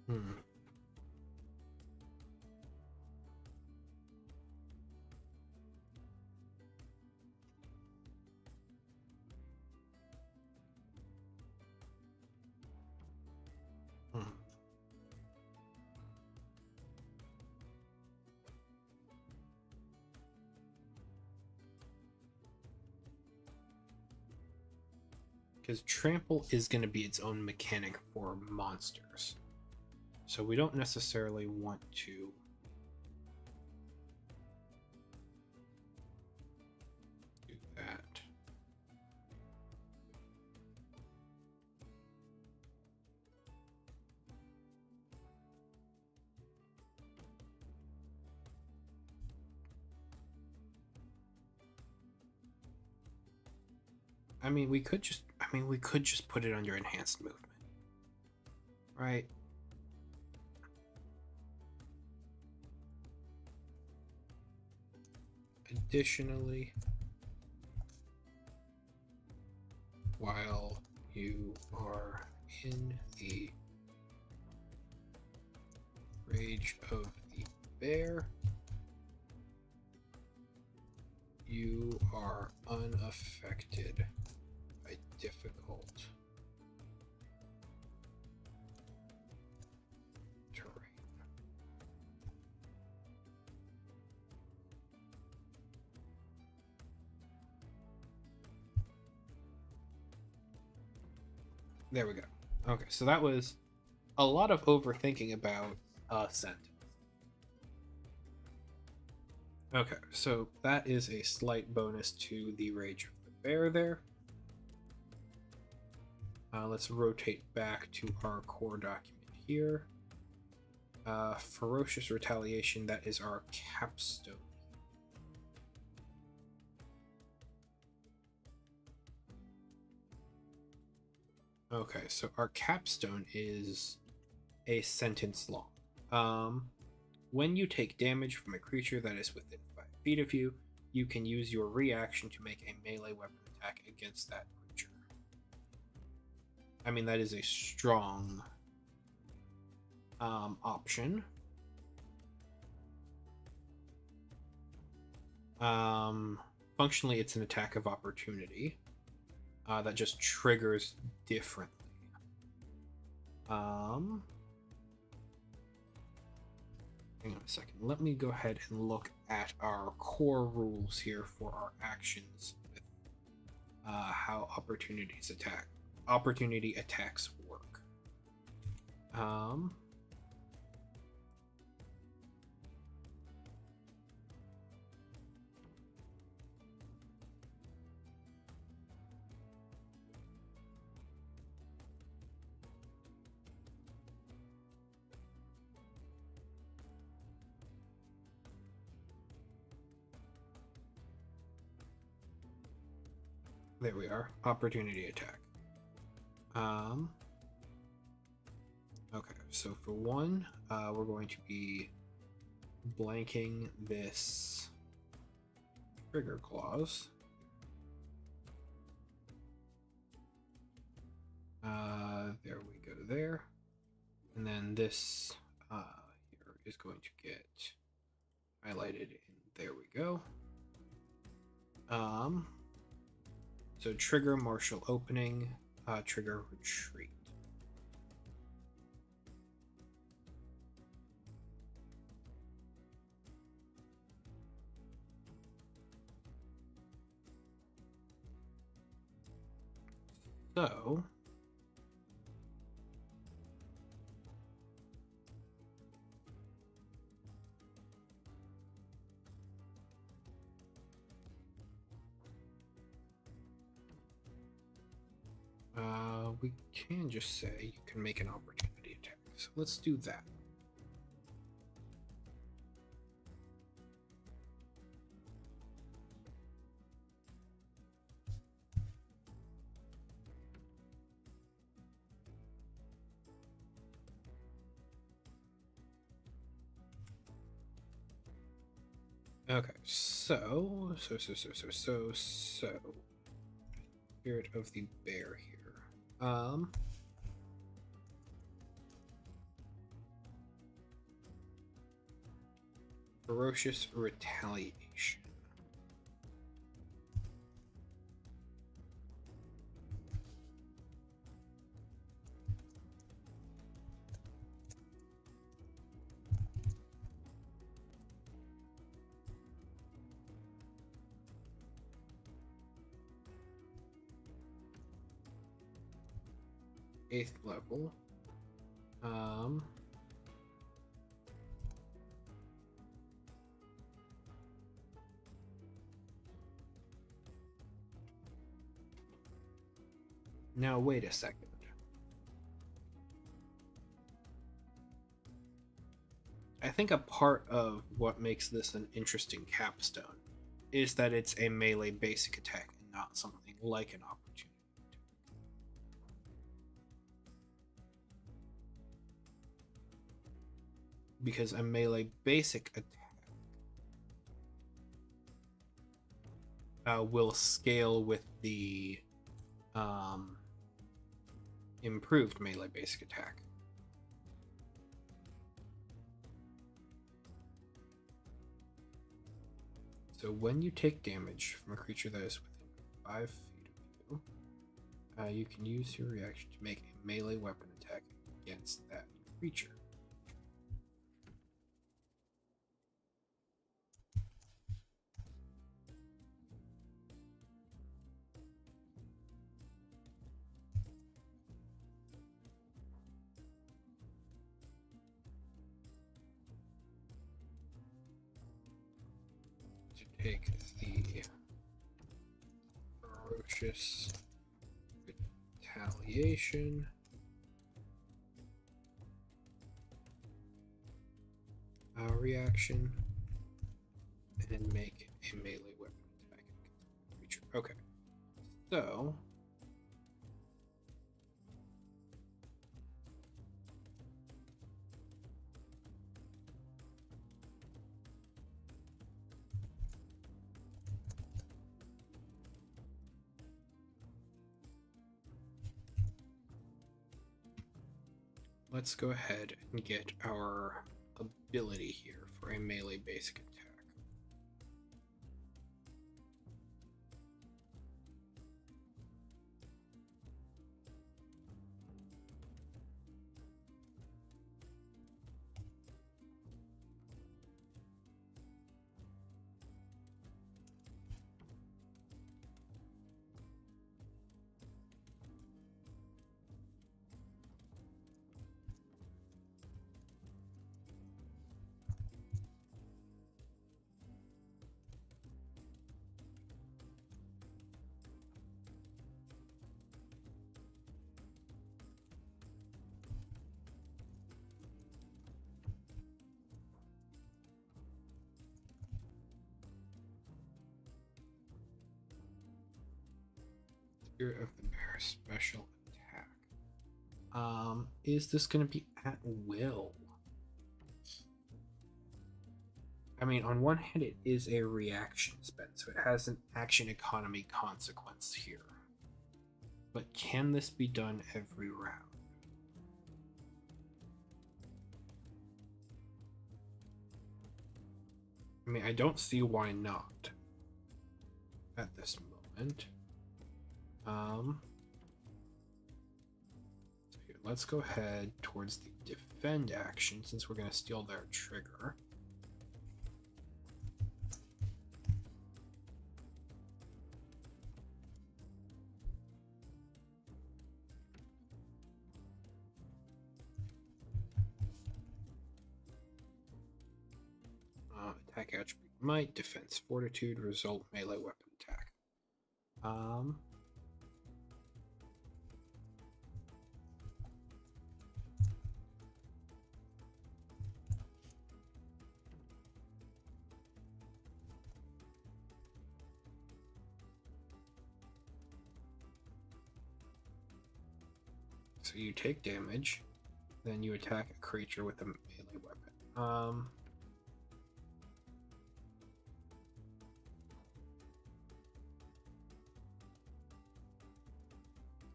Hmm. Hmm. Because trample is going to be its own mechanic for monsters. So we don't necessarily want to do that. I mean, we could just put it under enhanced movement. Right? Additionally, while you are in the rage of the bear, you are unaffected by difficult terrain. There we go. Okay, so that was a lot of overthinking about a sentence. Okay, so that is a slight bonus to the rage of the bear there. Let's rotate back to our core document here. Ferocious retaliation, that is our capstone. Okay, so our capstone is a sentence long. When you take damage from a creature that is within 5 feet of you, you can use your reaction to make a melee weapon attack against that creature. I mean, that is a strong option. Functionally, it's an attack of opportunity that just triggers differently. Hang on a second. Let me go ahead and look at our core rules here for our actions with how opportunity attacks work. There we are. Opportunity attack. Okay, so for one, we're going to be blanking this trigger clause. There we go there. And then this here is going to get highlighted, and there we go. So trigger martial opening, trigger retreat. So we can just say you can make an opportunity attack. So let's do that. Okay, so Spirit of the Bear here. Ferocious retaliation. Eighth level. Now wait a second. I think a part of what makes this an interesting capstone is that it's a melee basic attack and not something like an opportunity. Because a melee basic attack will scale with the improved melee basic attack. So when you take damage from a creature that is within 5 feet of you, you can use your reaction to make a melee weapon attack against that creature. Take the ferocious retaliation. Reaction and make a melee weapon attack against the creature. Okay, so let's go ahead and get our ability here for a melee basic attack. Spirit of the Bear special attack. Is this going to be at will? I mean, on one hand, it is a reaction spend, so it has an action economy consequence here. But can this be done every round? I mean, I don't see why not at this moment. So here, let's go ahead towards the defend action since we're going to steal their trigger. Attack attribute might, defense fortitude, result melee weapon attack. So you take damage, then you attack a creature with a melee weapon.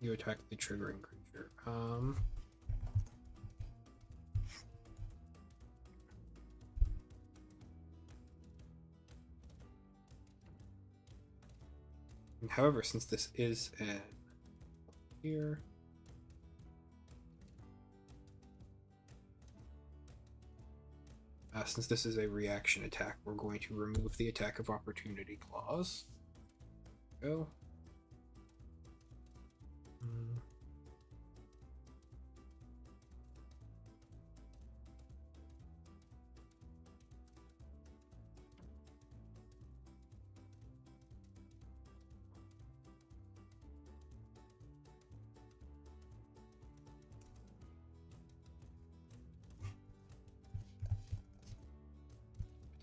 You attack the triggering creature. However, since this is an here, since this is a reaction attack, we're going to remove the attack of opportunity clause. Go.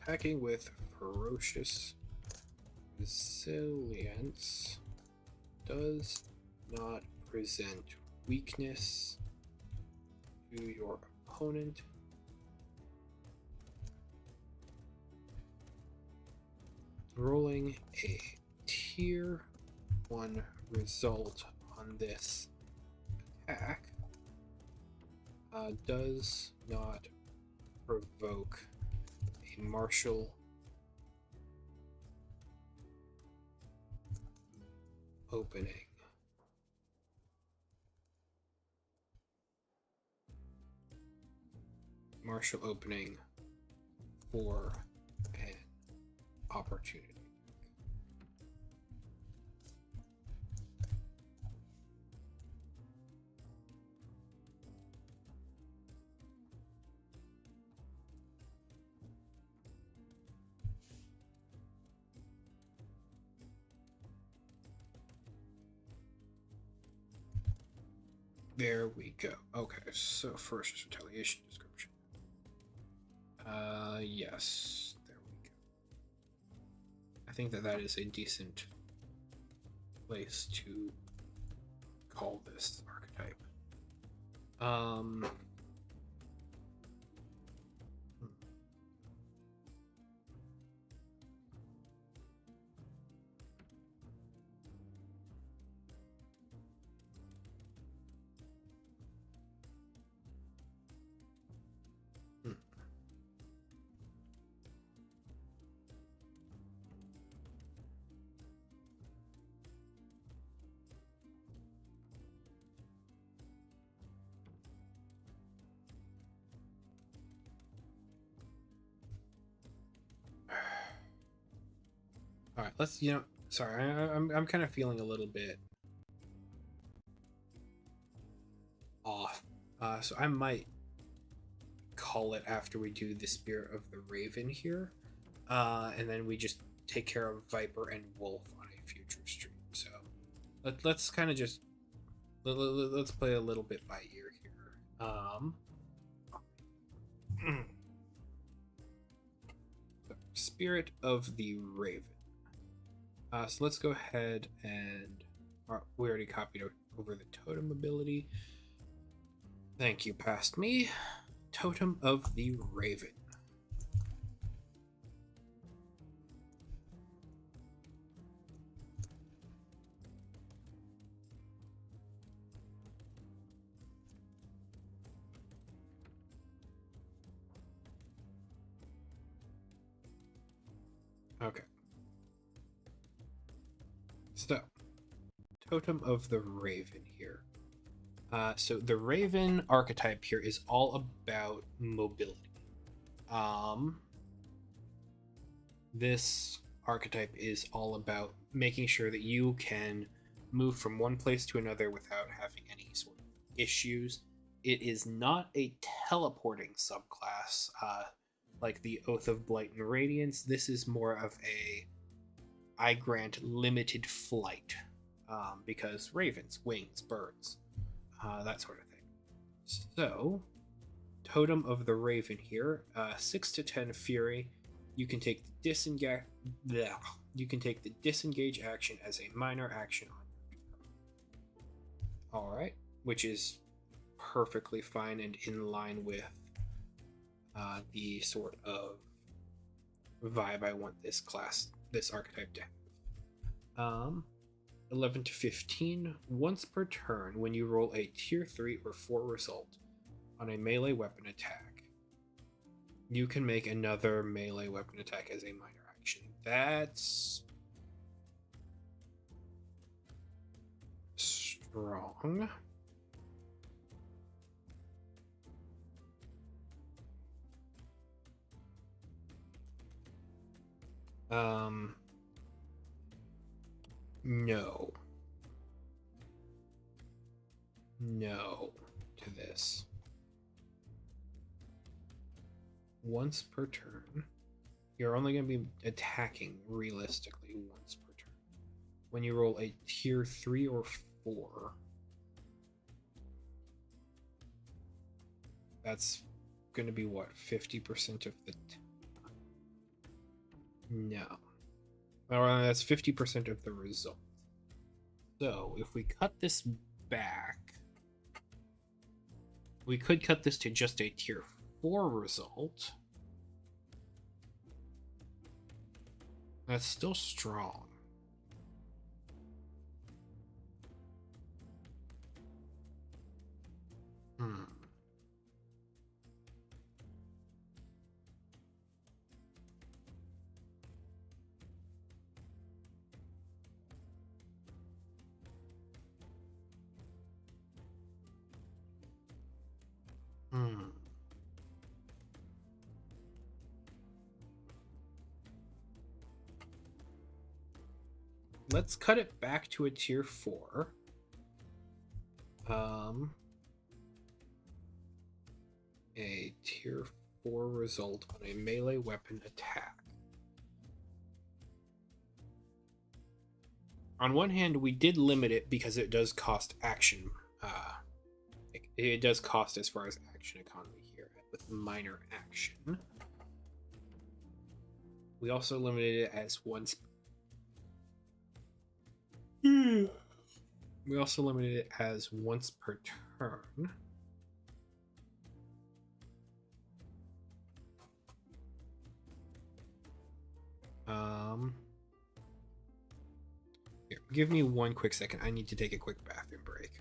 Attacking with ferocious resilience does not present weakness to your opponent. Rolling a tier 1 result on this attack does not provoke a martial opening. Martial opening for an opportunity. There we go. Okay, so first is retaliation description. Yes, there we go. I think that is a decent place to call this archetype. All right, let's, sorry, I'm kind of feeling a little bit off. So I might call it after we do the Spirit of the Raven here. And then we just take care of Viper and Wolf on a future stream. So let's kind of just, let's play a little bit by ear here. Spirit of the Raven. So let's go ahead and we already copied over the totem ability. Thank you, past me. Totem of the Raven. Okay. So, Totem of the Raven here. So the Raven archetype here is all about mobility. This archetype is all about making sure that you can move from one place to another without having any sort of issues. It is not a teleporting subclass like the Oath of Blight and Radiance. This is more of I grant limited flight because ravens, wings, birds, that sort of thing. So, Totem of the Raven here, 6 to 10 Fury. You can take the disengage. You can take the disengage action as a minor action on your turn. All right, which is perfectly fine and in line with the sort of vibe I want this archetype to have. 11 to 15. Once per turn, when you roll a tier 3 or 4 result on a melee weapon attack, you can make another melee weapon attack as a minor action. That's strong. No. No to this. Once per turn. You're only going to be attacking realistically once per turn. When you roll a tier 3 or 4, that's going to be what, 50% of the time? No. Well, that's 50% of the result. So if we cut this back, we could cut this to just a tier 4 result. That's still strong. Hmm. Hmm. Let's cut it back to a tier 4. A tier 4 result on a melee weapon attack. On one hand, we did limit it because it does cost action. It does cost as far as action economy here with minor action. We also limited it as once. We also limited it as once per turn. Here, give me one quick second. I need to take a quick bathroom break.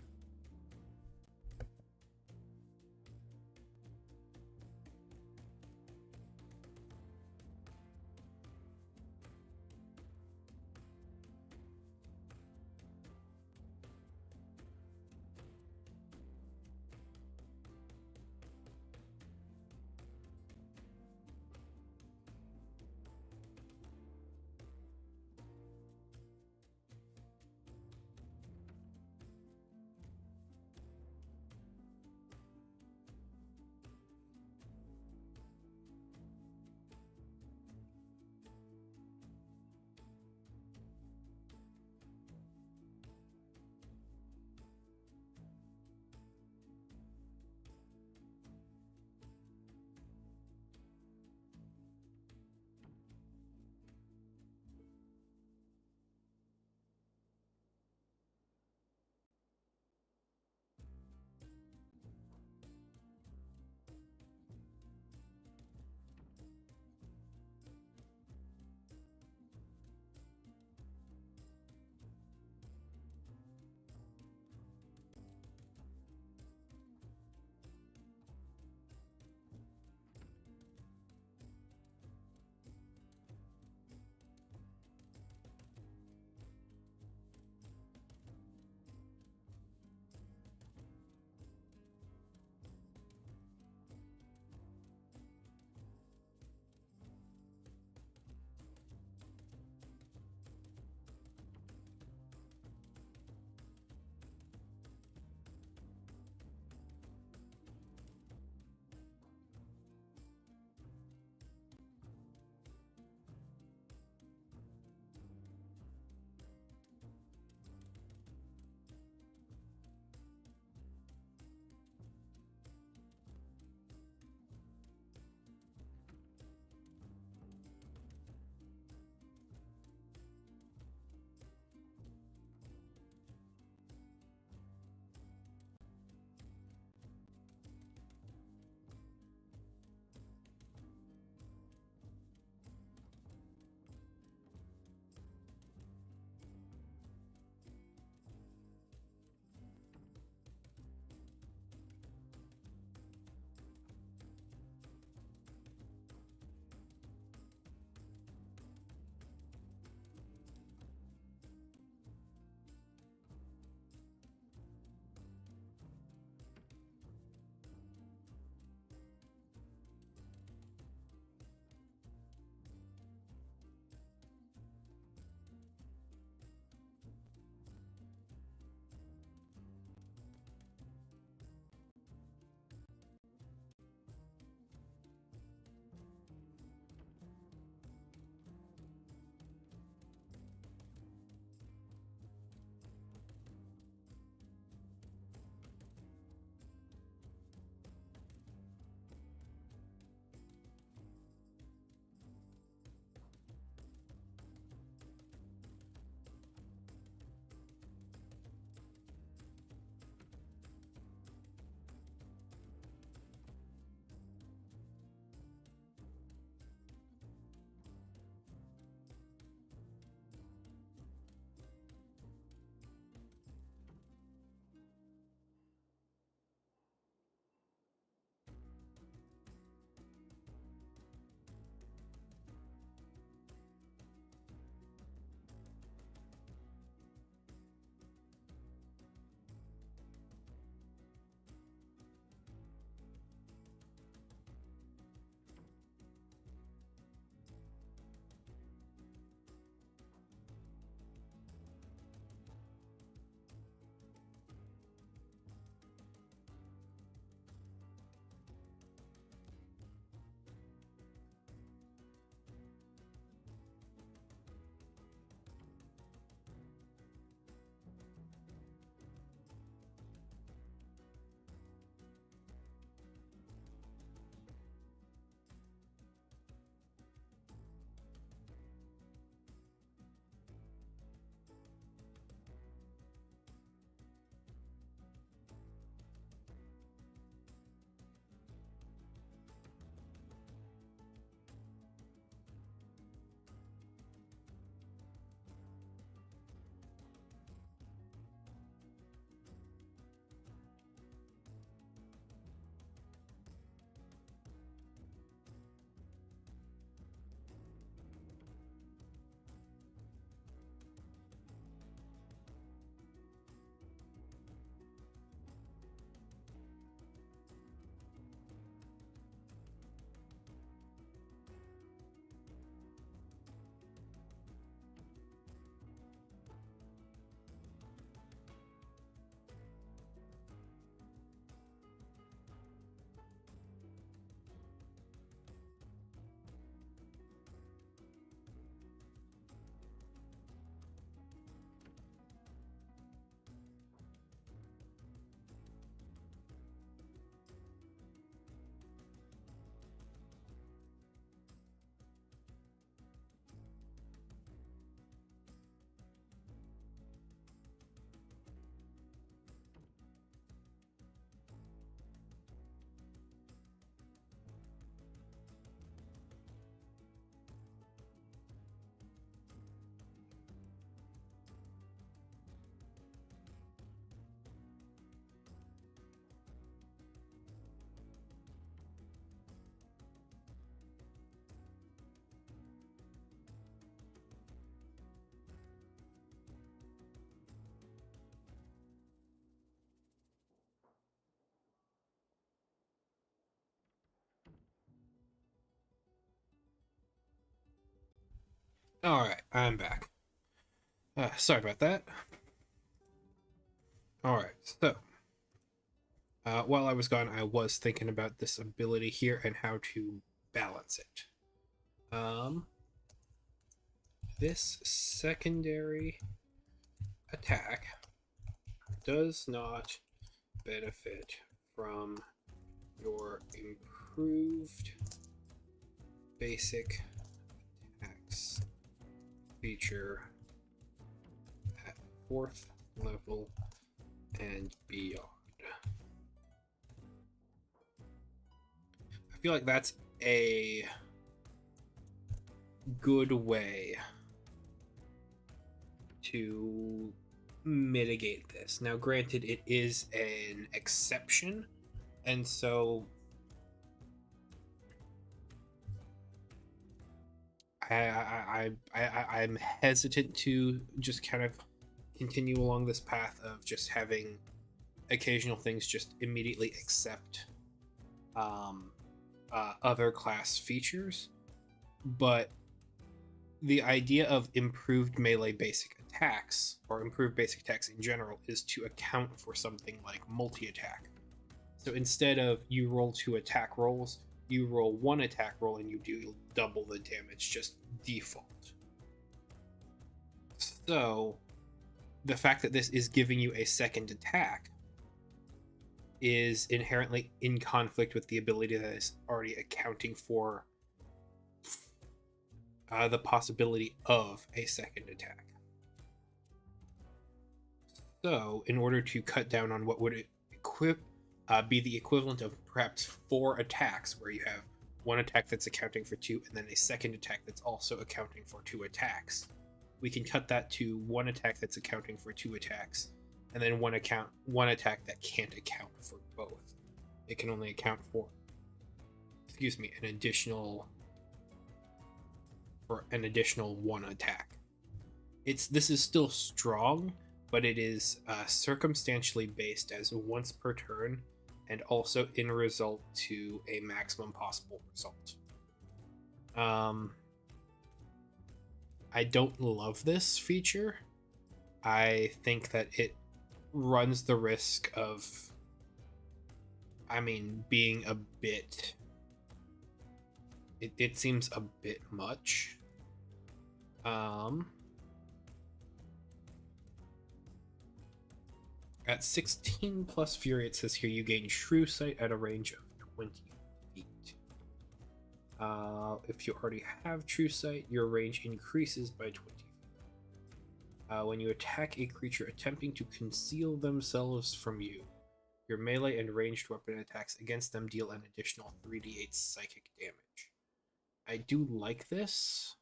Alright, I'm back. Sorry about that. Alright, so while I was gone, I was thinking about this ability here and how to balance it. This secondary attack does not benefit from your improved basic attacks feature at 4th level and beyond. I feel like that's a good way to mitigate this. Now, granted, it is an exception, and so I'm hesitant to just kind of continue along this path of just having occasional things just immediately accept other class features, but the idea of improved melee basic attacks or improved basic attacks in general is to account for something like multi-attack. So instead of you roll 2 attack rolls, you roll 1 attack roll and you do double the damage, just default. So the fact that this is giving you a second attack is inherently in conflict with the ability that is already accounting for the possibility of a second attack. So, in order to cut down on what would be the equivalent of perhaps 4 attacks, where you have 1 attack that's accounting for 2, and then a second attack that's also accounting for 2 attacks, we can cut that to 1 attack that's accounting for 2 attacks, and then one attack that can't account for both. It can only account for, an additional 1 attack. This is still strong, but it is circumstantially based as once per turn, and also in result to a maximum possible result. I don't love this feature. I think that it runs the risk of, being a bit. It seems a bit much. At 16 plus Fury, it says here you gain True Sight at a range of 20 feet. If you already have True Sight, your range increases by 20 feet. When you attack a creature attempting to conceal themselves from you, your melee and ranged weapon attacks against them deal an additional 3d8 psychic damage. I do like this.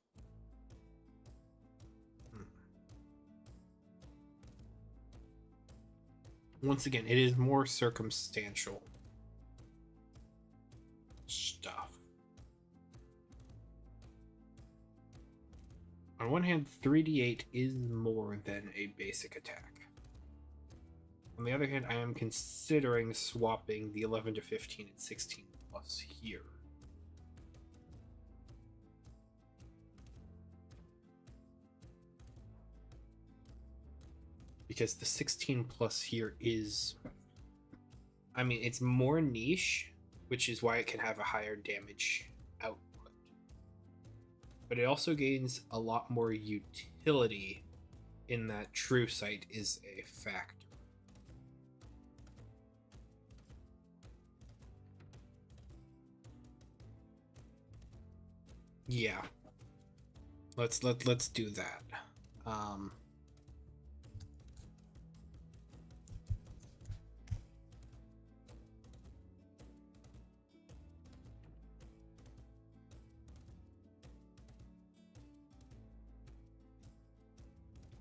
Once again, it is more circumstantial stuff. On one hand, 3d8 is more than a basic attack. On the other hand, I am considering swapping the 11 to 15 and 16 plus here. Because the 16 plus here is, it's more niche, which is why it can have a higher damage output. But it also gains a lot more utility in that True Sight is a factor. Yeah. Let's do that.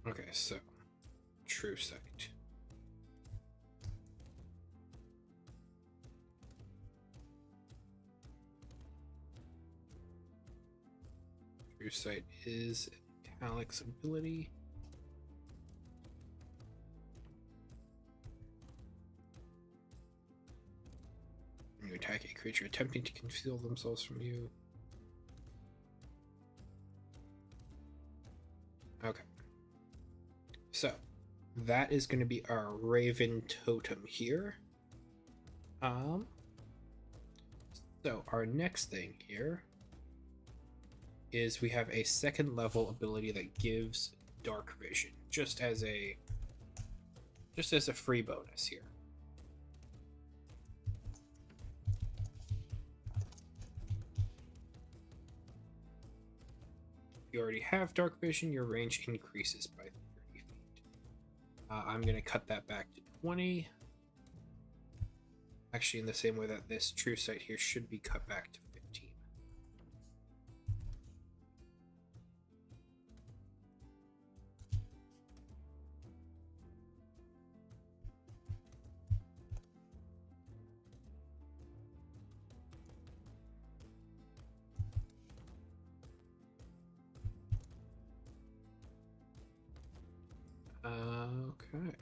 Okay, so True Sight. True Sight is Italic's ability. When you attack a creature attempting to conceal themselves from you, Okay. So that is going to be our Raven totem here. So our next thing here is we have a second level ability that gives dark vision, just as a free bonus here. If you already have dark vision, your range increases by 30 feet. I'm going to cut that back to 20. Actually, in the same way that this true sight here should be cut back to 15. Okay.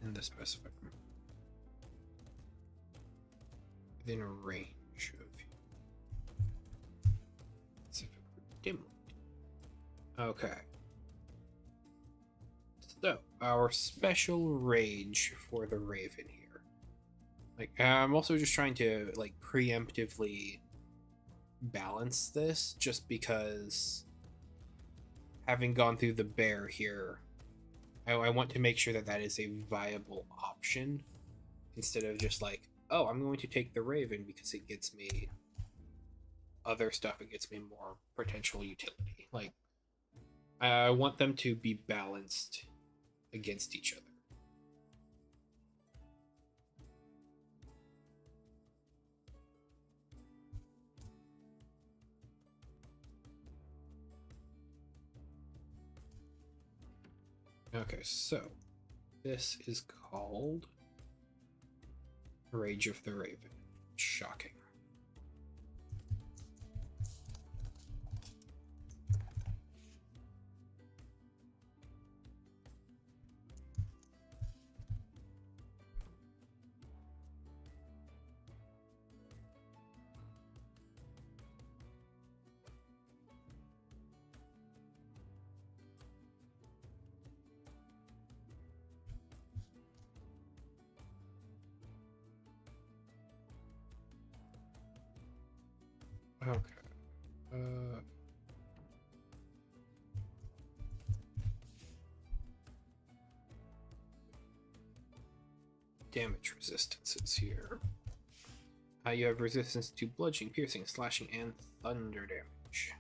In the specifier. Within a range of specific dim light. Okay. So our special rage for the Raven here. Like I'm also just trying to like preemptively balance this, just because having gone through the bear here, I want to make sure that that is a viable option instead of just like, oh, I'm going to take the Raven because it gets me other stuff, it gets me more potential utility. Like, I want them to be balanced against each other. Okay, so this is called Rage of the Raven. Shocking. Okay. Damage resistances here. You have resistance to bludgeoning, piercing, slashing, and thunder damage.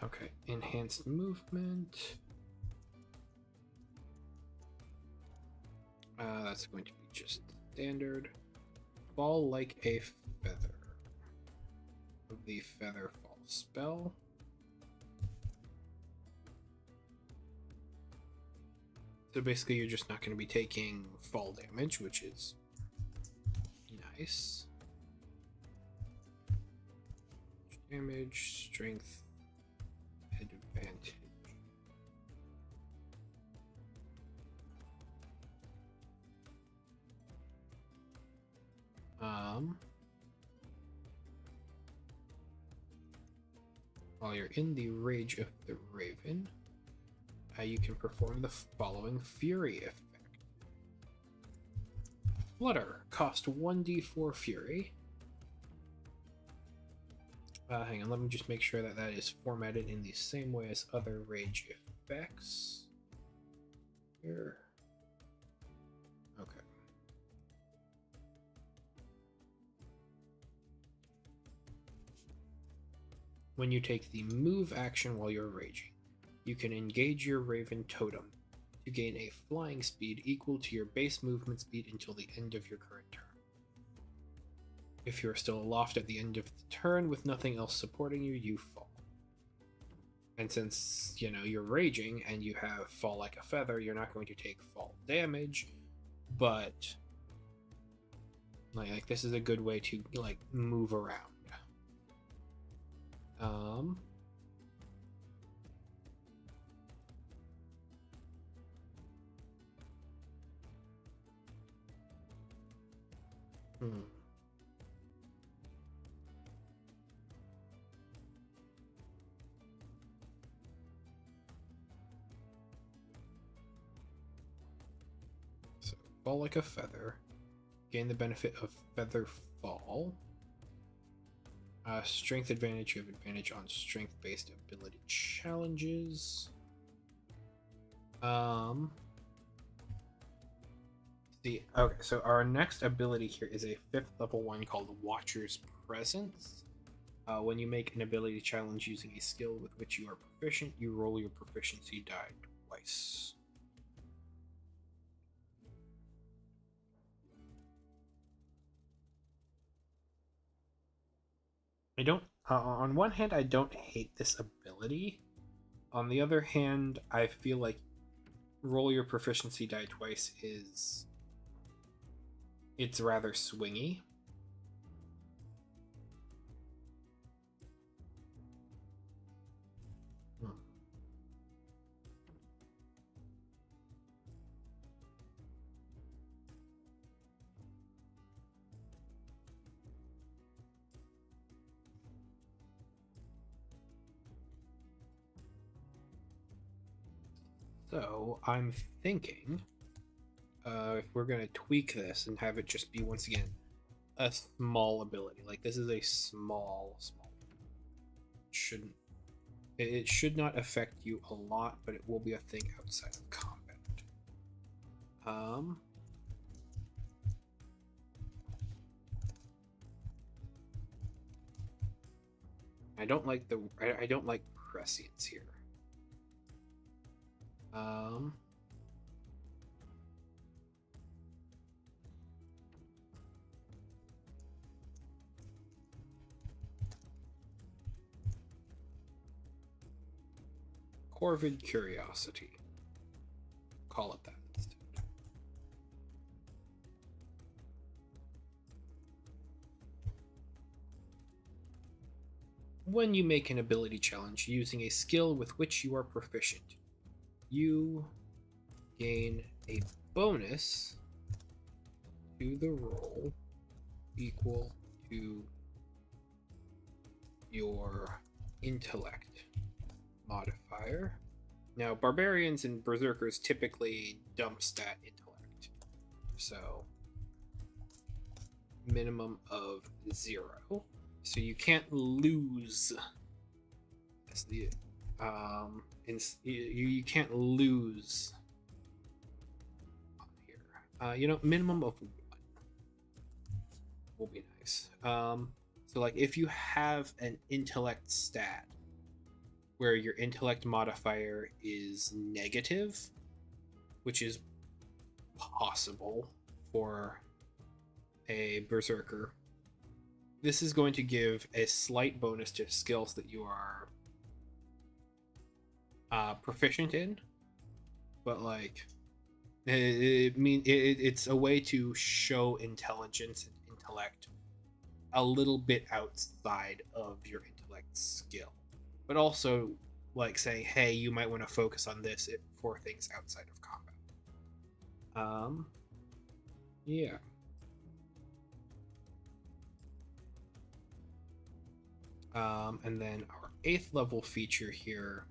Okay, enhanced movement. That's going to be just standard. Fall like a feather. The feather fall spell. So basically you're just not going to be taking fall damage, which is nice. Damage, strength, advantage. While you're in the Rage of the Raven, you can perform the following Fury effect. Flutter, cost 1d4 Fury. Hang on, let me just make sure that that is formatted in the same way as other Rage effects. Here. Okay. When you take the move action while you're raging, you can engage your Raven Totem to gain a flying speed equal to your base movement speed until the end of your current turn. If you're still aloft at the end of the turn with nothing else supporting you, you fall. And since, you're raging and you have fall like a feather, you're not going to take fall damage, but like this is a good way to move around. So fall like a feather. Gain the benefit of feather fall. Strength advantage. You have advantage on strength-based ability challenges. Okay, so our next ability here is a 5th level one called Watcher's Presence. When you make an ability challenge using a skill with which you are proficient, you roll your proficiency die twice. I don't. On one hand, I don't hate this ability. On the other hand, I feel like roll your proficiency die twice it's rather swingy. So I'm thinking if we're going to tweak this and have it just be, once again, a small ability. Like, this is a small. It should not affect you a lot, but it will be a thing outside of combat. I don't like prescience here. Corvid Curiosity. Call it that instead. When you make an ability challenge using a skill with which you are proficient, you gain a bonus to the roll equal to your intellect modifier. Now, barbarians and berserkers typically dump stat intellect, so minimum of 0. So you can't lose. That's the you can't lose on here. Minimum of 1 will be nice. So like if you have an intellect stat where your intellect modifier is negative, which is possible for a berserker, this is going to give a slight bonus to skills that you are proficient in, but like it's a way to show intelligence and intellect a little bit outside of your intellect skill, but also like saying, hey, you might want to focus on this for things outside of combat. Yeah. And then our 8th level feature here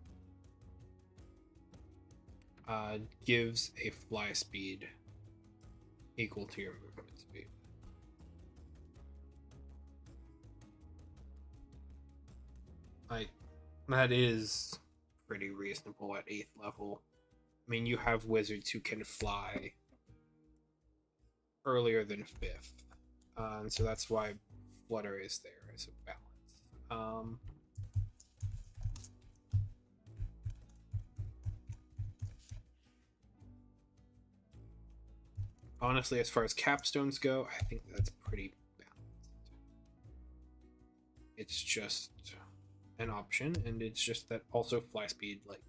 gives a fly speed equal to your movement speed. Like, that is pretty reasonable at 8th level. I mean, you have wizards who can fly earlier than 5th. And so that's why Flutter is there as a balance. honestly, as far as capstones go, I think that's pretty balanced. It's just an option, and it's just that also fly speed like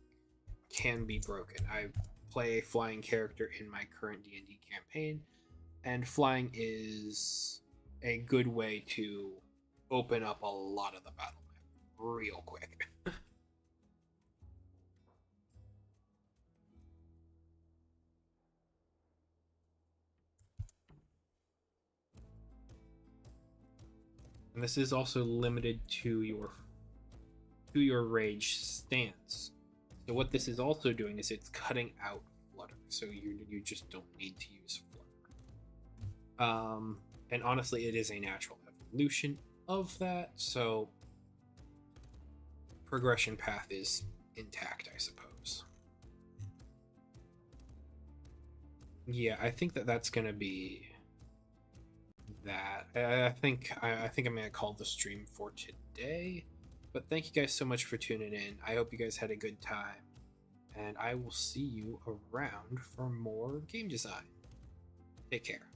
can be broken. I play a flying character in my current D&D campaign, and flying is a good way to open up a lot of the battle map real quick. And this is also limited to your rage stance. So what this is also doing is it's cutting out flutter, so you just don't need to use flutter. And honestly, it is a natural evolution of that, so progression path is intact, I suppose. Yeah, I think that's gonna be that. I think I'm gonna call the stream for today. But thank you guys so much for tuning in. I hope you guys had a good time, and I will see you around for more game design. Take care.